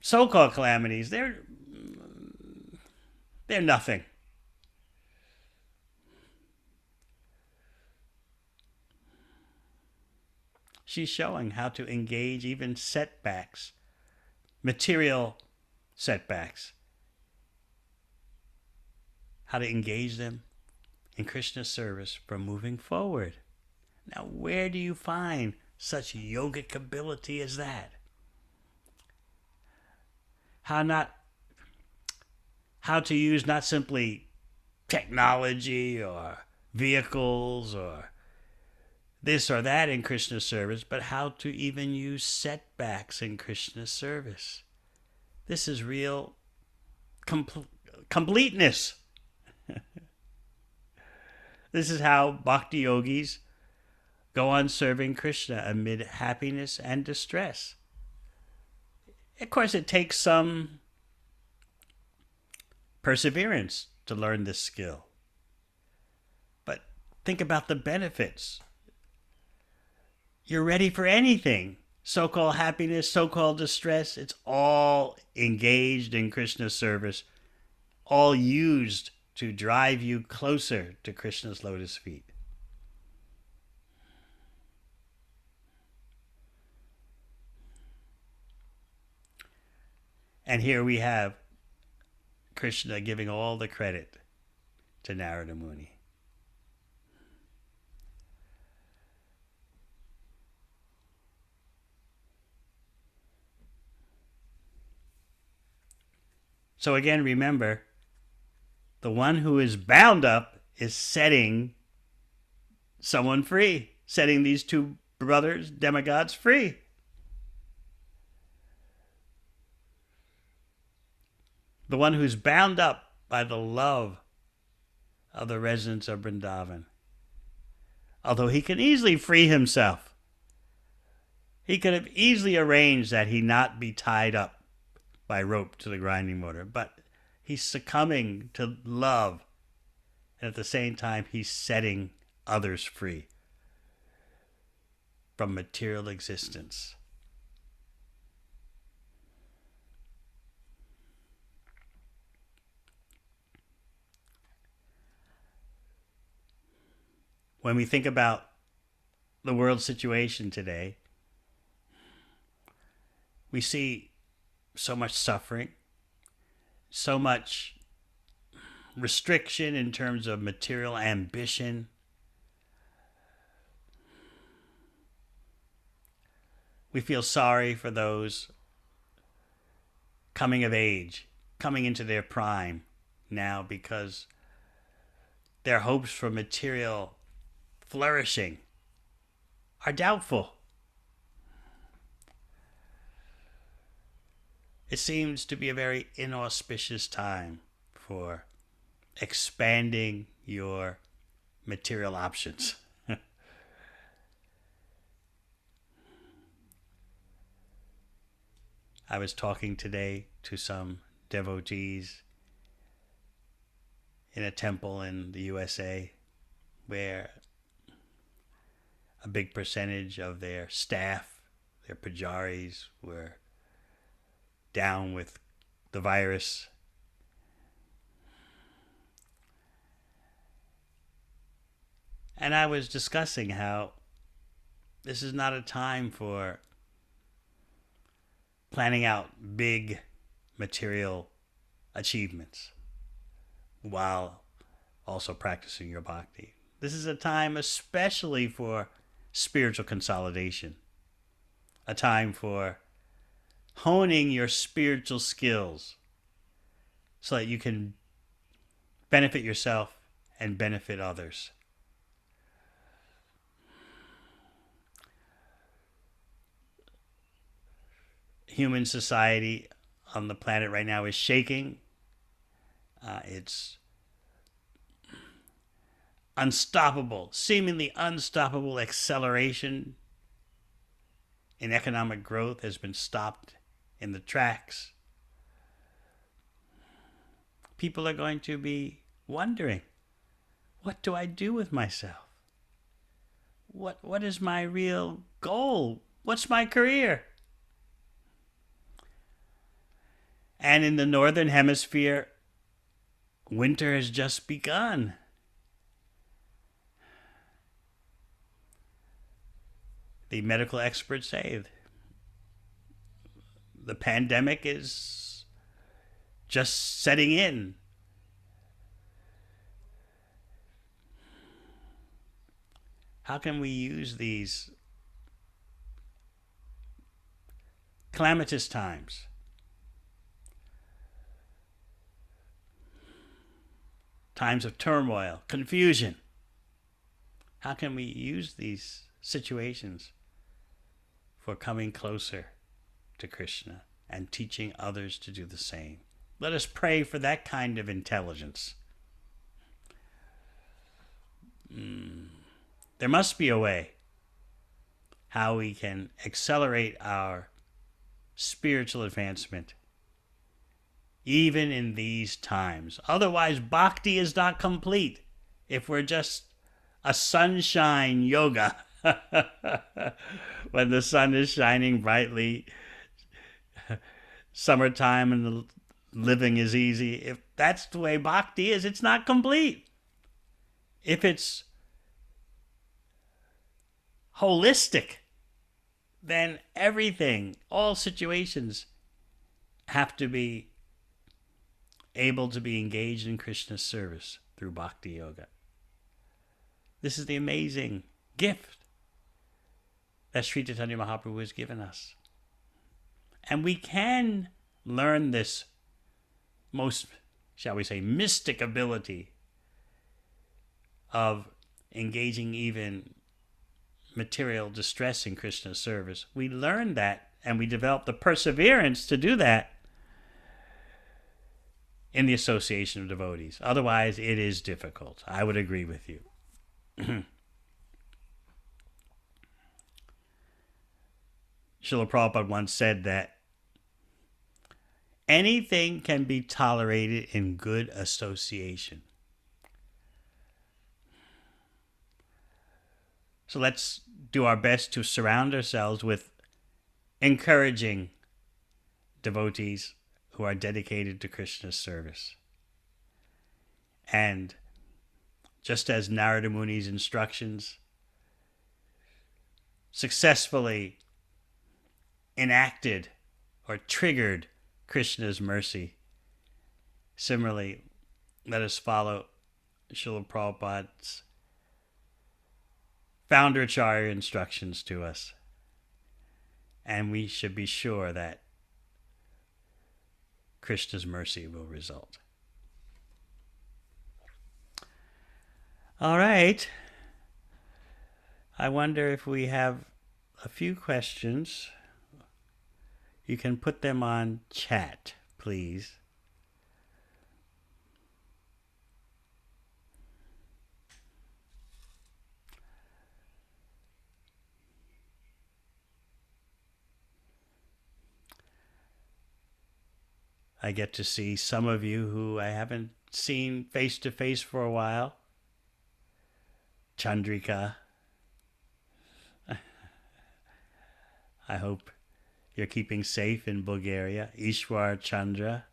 Speaker 1: so-called calamities, they're nothing. She's showing how to engage even setbacks, material setbacks, how to engage them in Krishna's service for moving forward. Now, where do you find such yogic ability as that? How to use not simply technology or vehicles or this or that in Krishna's service, but how to even use setbacks in Krishna's service. This is real completeness. This is how bhakti yogis go on serving Krishna amid happiness and distress. Of course, it takes some perseverance to learn this skill. But think about the benefits. You're ready for anything. So-called happiness, so-called distress, it's all engaged in Krishna's service, all used to drive you closer to Krishna's lotus feet. And here we have Krishna giving all the credit to Narada Muni. So again, remember, the one who is bound up is setting someone free, setting these two brothers, demigods, free. The one who's bound up by the love of the residents of Vrindavan. Although he can easily free himself. He could have easily arranged that he not be tied up by rope to the grinding mortar, but he's succumbing to love, and at the same time he's setting others free from material existence. When we think about the world situation today, we see so much suffering, so much restriction in terms of material ambition. We feel sorry for those coming of age, coming into their prime now, because their hopes for material flourishing are doubtful. It seems to be a very inauspicious time for expanding your material options. I was talking today to some devotees in a temple in the USA where a big percentage of their staff, their pujaris, were down with the virus. And I was discussing how this is not a time for planning out big material achievements while also practicing your bhakti. This is a time especially for spiritual consolidation, a time for honing your spiritual skills so that you can benefit yourself and benefit others. Human society on the planet right now is shaking. It's unstoppable, seemingly unstoppable acceleration in economic growth has been stopped in the tracks. People are going to be wondering, what do I do with myself? What is my real goal? What's my career? And in the northern hemisphere, winter has just begun. The medical experts say the pandemic is just setting in. How can we use these calamitous times of turmoil, confusion? How can we use these situations for coming closer to Krishna and teaching others to do the same? Let us pray for that kind of intelligence. There must be a way how we can accelerate our spiritual advancement even in these times. Otherwise, bhakti is not complete if we're just a sunshine yoga. When the sun is shining brightly, summertime and the living is easy. If that's the way bhakti is, it's not complete. If it's holistic, then everything, all situations have to be able to be engaged in Krishna's service through bhakti yoga. This is the amazing gift that Sri Chaitanya Mahaprabhu has given us. And we can learn this most, shall we say, mystic ability of engaging even material distress in Krishna's service. We learn that and we develop the perseverance to do that in the association of devotees. Otherwise, it is difficult. I would agree with you. Srila Prabhupada once said that anything can be tolerated in good association. So let's do our best to surround ourselves with encouraging devotees who are dedicated to Krishna's service. And just as Narada Muni's instructions successfully enacted or triggered Krishna's mercy. Similarly, let us follow Srila Prabhupada's Founderacharya instructions to us. And we should be sure that Krishna's mercy will result. All right. I wonder if we have a few questions. You can put them on chat, please. I get to see some of you who I haven't seen face to face for a while. Chandrika. I hope you're keeping safe in Bulgaria. Ishwar Chandra.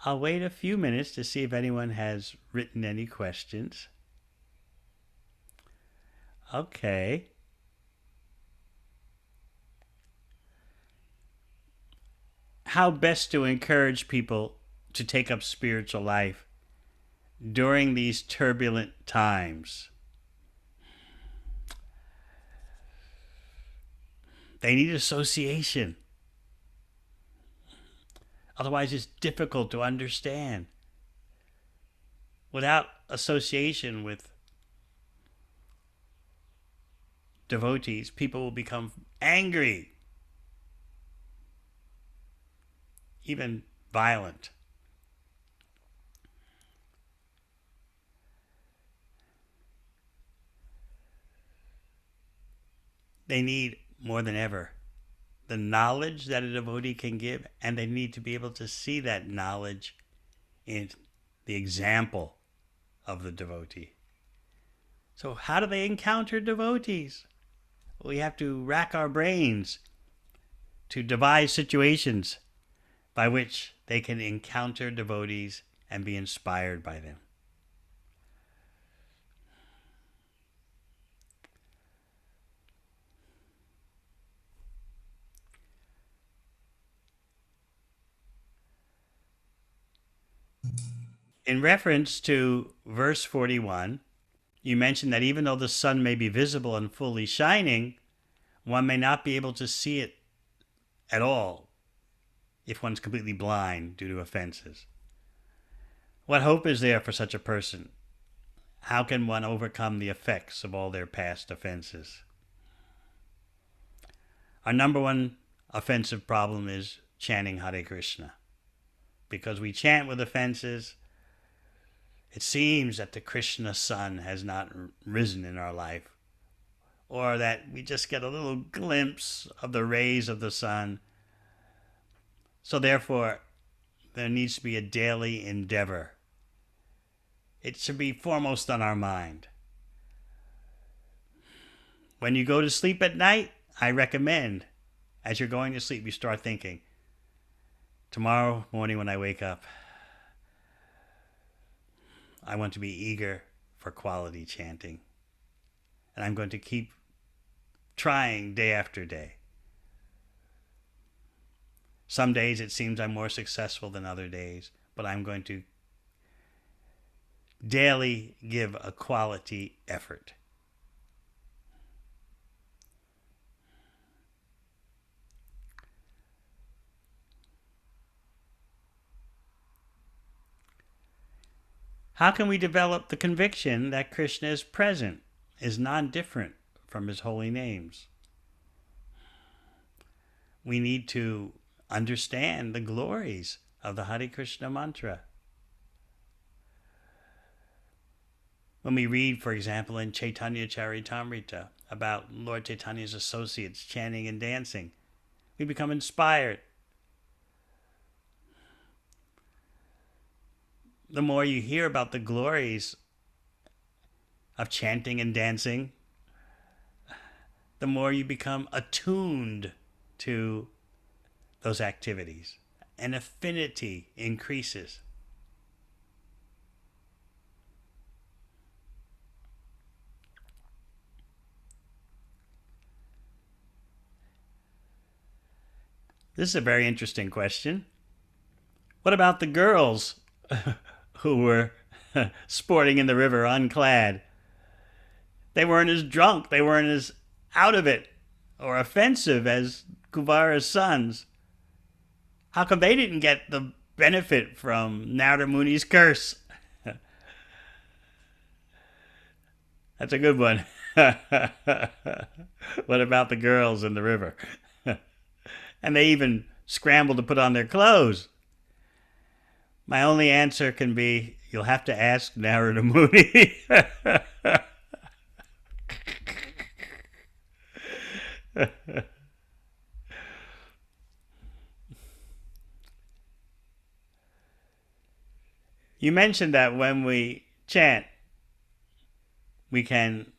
Speaker 1: I'll wait a few minutes to see if anyone has written any questions. Okay. How best to encourage people to take up spiritual life during these turbulent times? They need association. Otherwise, it's difficult to understand. Without association with devotees, people will become angry, even violent. They need, more than ever, the knowledge that a devotee can give, and they need to be able to see that knowledge in the example of the devotee. So how do they encounter devotees? We have to rack our brains to devise situations by which they can encounter devotees and be inspired by them. In reference to verse 41, you mentioned that even though the sun may be visible and fully shining, one may not be able to see it at all if one's completely blind due to offenses. What hope is there for such a person? How can one overcome the effects of all their past offenses? Our number one offensive problem is chanting Hare Krishna. Because we chant with offenses, it seems that the Krishna sun has not risen in our life, or that we just get a little glimpse of the rays of the sun. So therefore, there needs to be a daily endeavor. It should be foremost on our mind. When you go to sleep at night, I recommend, as you're going to sleep, you start thinking, tomorrow morning when I wake up, I want to be eager for quality chanting. And I'm going to keep trying day after day. Some days it seems I'm more successful than other days, but I'm going to daily give a quality effort. How can we develop the conviction that Krishna is present, is non-different from his holy names? We need to understand the glories of the Hare Krishna mantra. When we read, for example, in Chaitanya Charitamrita about Lord Chaitanya's associates chanting and dancing, we become inspired. The more you hear about the glories of chanting and dancing, the more you become attuned to those activities. And affinity increases. This is a very interesting question. What about the girls who were sporting in the river unclad? They weren't as drunk, they weren't as out of it or offensive as Kuvara's sons. How come they didn't get the benefit from Narada Muni's curse? That's a good one. What about the girls in the river? And they even scrambled to put on their clothes. My only answer can be, you'll have to ask Narada Muni. You mentioned that when we chant, we can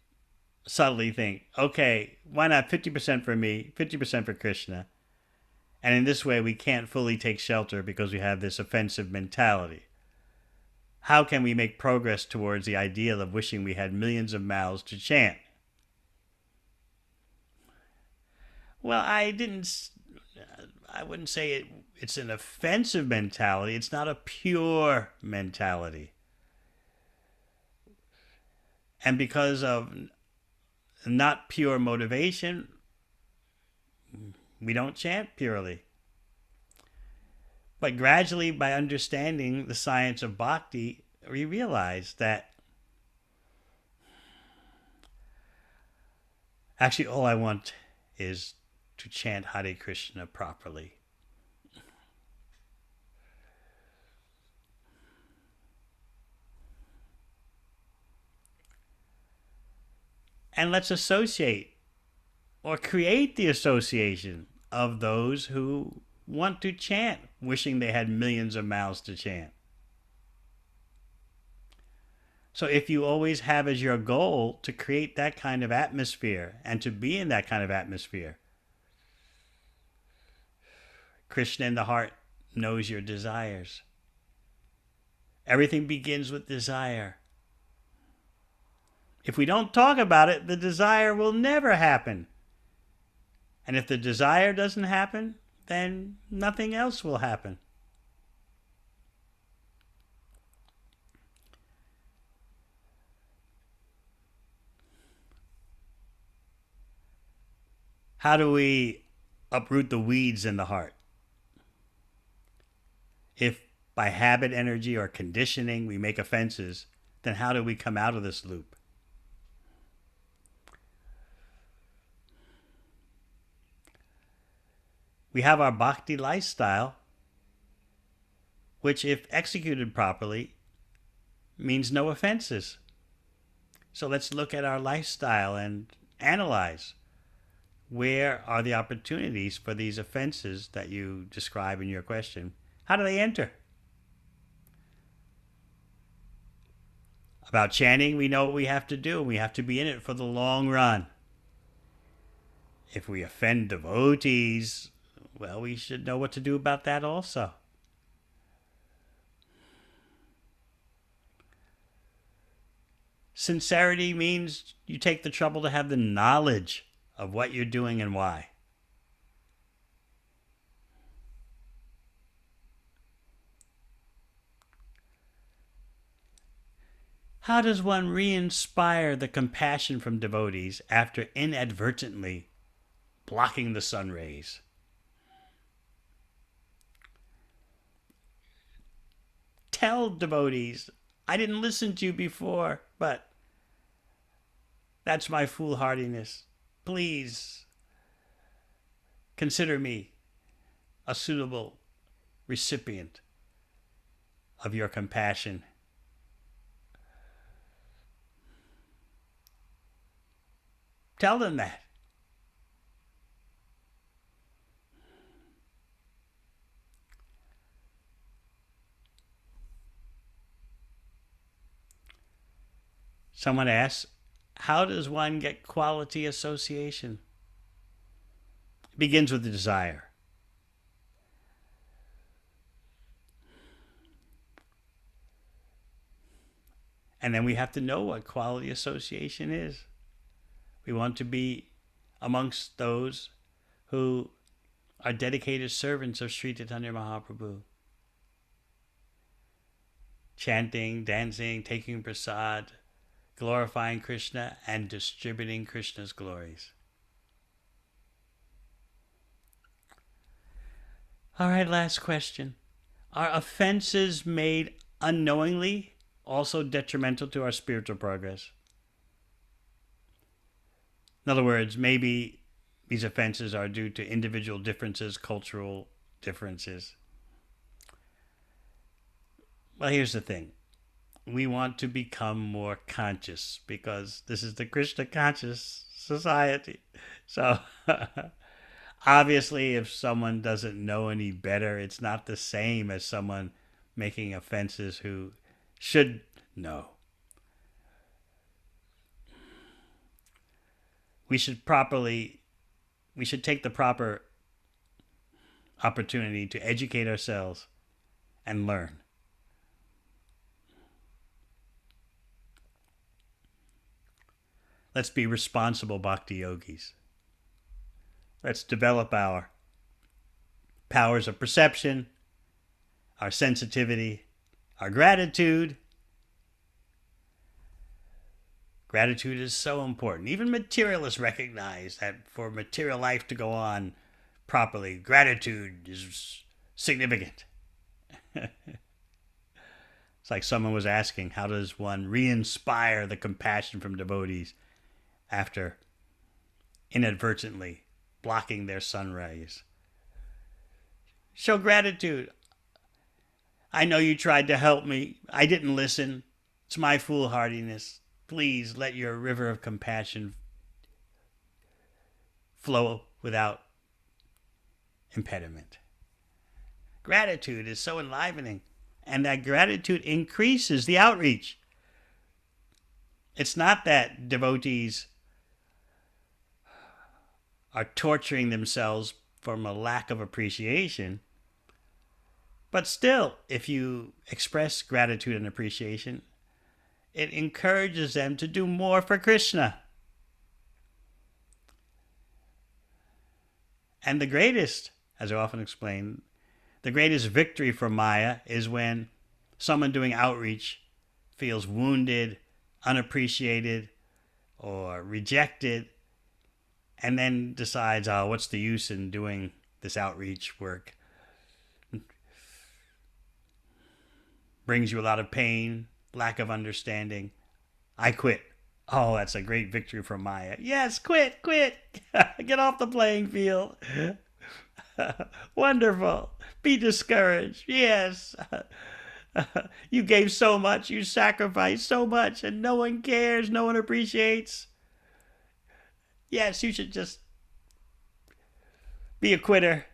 Speaker 1: subtly think, okay, why not 50% for me, 50% for Krishna? And in this way, we can't fully take shelter because we have this offensive mentality. How can we make progress towards the ideal of wishing we had millions of mouths to chant? Well, I wouldn't say it's an offensive mentality. It's not a pure mentality. And because of not pure motivation, we don't chant purely. But gradually, by understanding the science of bhakti, we realize that actually all I want is to chant Hare Krishna properly. And let's associate or create the association of those who want to chant, wishing they had millions of mouths to chant. So if you always have as your goal to create that kind of atmosphere and to be in that kind of atmosphere, Krishna in the heart knows your desires. Everything begins with desire. If we don't talk about it, the desire will never happen. And if the desire doesn't happen, then nothing else will happen. How do we uproot the weeds in the heart? If by habit, energy, or conditioning we make offenses, then how do we come out of this loop? We have our bhakti lifestyle, which, if executed properly, means no offenses. So let's look at our lifestyle and analyze where are the opportunities for these offenses that you describe in your question. How do they enter? About chanting, we know what we have to do. We have to be in it for the long run. If we offend devotees, well, we should know what to do about that also. Sincerity means you take the trouble to have the knowledge of what you're doing and why. How does one re-inspire the compassion from devotees after inadvertently blocking the sun rays? Tell devotees, I didn't listen to you before, but that's my foolhardiness. Please consider me a suitable recipient of your compassion. Tell them that. Someone asks, how does one get quality association? It begins with the desire. And then we have to know what quality association is. We want to be amongst those who are dedicated servants of Sri Chaitanya Mahaprabhu. Chanting, dancing, taking prasad, glorifying Krishna, and distributing Krishna's glories. All right, last question. Are offenses made unknowingly also detrimental to our spiritual progress? In other words, maybe these offenses are due to individual differences, cultural differences. Well, here's the thing. We want to become more conscious because this is the Krishna conscious society. So obviously, if someone doesn't know any better, it's not the same as someone making offenses who should know. We should take the proper opportunity to educate ourselves and learn. Let's be responsible bhakti yogis. Let's develop our powers of perception, our sensitivity, our gratitude. Gratitude is so important. Even materialists recognize that for material life to go on properly, gratitude is significant. It's like someone was asking, how does one re-inspire the compassion from devotees after inadvertently blocking their sun rays? Show gratitude. I know you tried to help me. I didn't listen. It's my foolhardiness. Please let your river of compassion flow without impediment. Gratitude is so enlivening, and that gratitude increases the outreach. It's not that devotees are torturing themselves from a lack of appreciation, but still, if you express gratitude and appreciation, it encourages them to do more for Krishna. And the greatest, as I often explain, the greatest victory for Maya is when someone doing outreach feels wounded, unappreciated, or rejected, and then decides, oh, what's the use in doing this outreach work? Brings you a lot of pain, lack of understanding. I quit. Oh, that's a great victory for Maya. Yes, quit. Get off the playing field. Wonderful. Be discouraged. Yes. You gave so much. You sacrificed so much, and no one cares. No one appreciates. Yes, you should just be a quitter.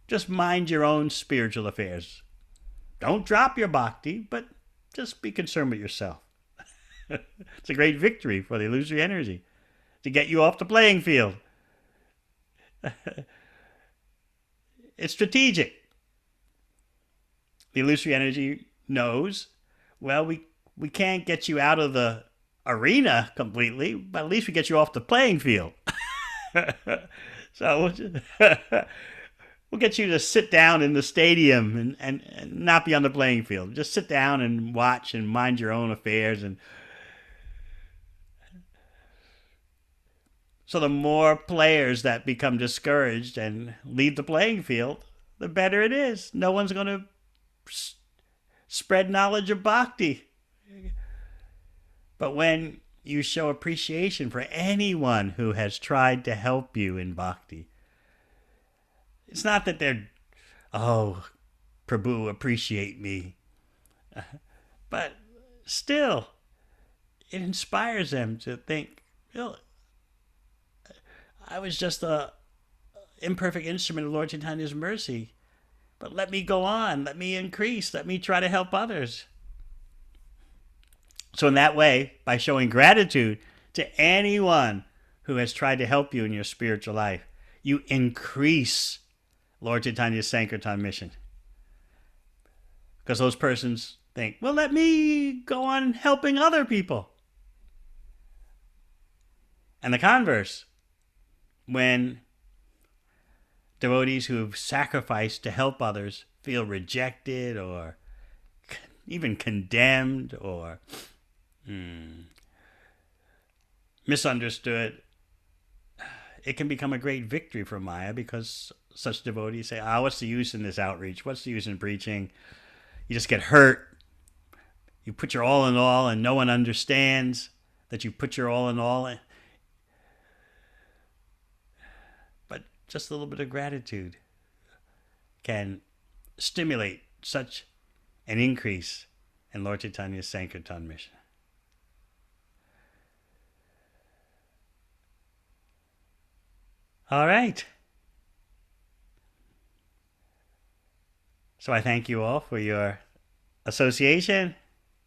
Speaker 1: Just mind your own spiritual affairs. Don't drop your bhakti, but just be concerned with yourself. It's a great victory for the illusory energy to get you off the playing field. It's strategic. The illusory energy knows, well, we can't get you out of the arena completely, but at least we get you off the playing field. So we'll get you to sit down in the stadium and not be on the playing field. Just sit down and watch and mind your own affairs. And so the more players that become discouraged and leave the playing field, the better it is. No one's going to spread knowledge of bhakti. But when you show appreciation for anyone who has tried to help you in bhakti, it's not that they're, oh, Prabhu, appreciate me. But still, it inspires them to think, I was just a imperfect instrument of Lord Chaitanya's mercy. But let me go on. Let me increase. Let me try to help others. So in that way, by showing gratitude to anyone who has tried to help you in your spiritual life, you increase Lord Chaitanya's Sankirtan mission. Because those persons think, well, let me go on helping other people. And the converse, when devotees who've sacrificed to help others feel rejected or even condemned or misunderstood, it can become a great victory for Maya, because such devotees say, what's the use in this outreach? What's the use in preaching? You just get hurt. You put your all in all and no one understands that you put your all in all. But just a little bit of gratitude can stimulate such an increase in Lord Chaitanya's Sankirtan mission. All right. So I thank you all for your association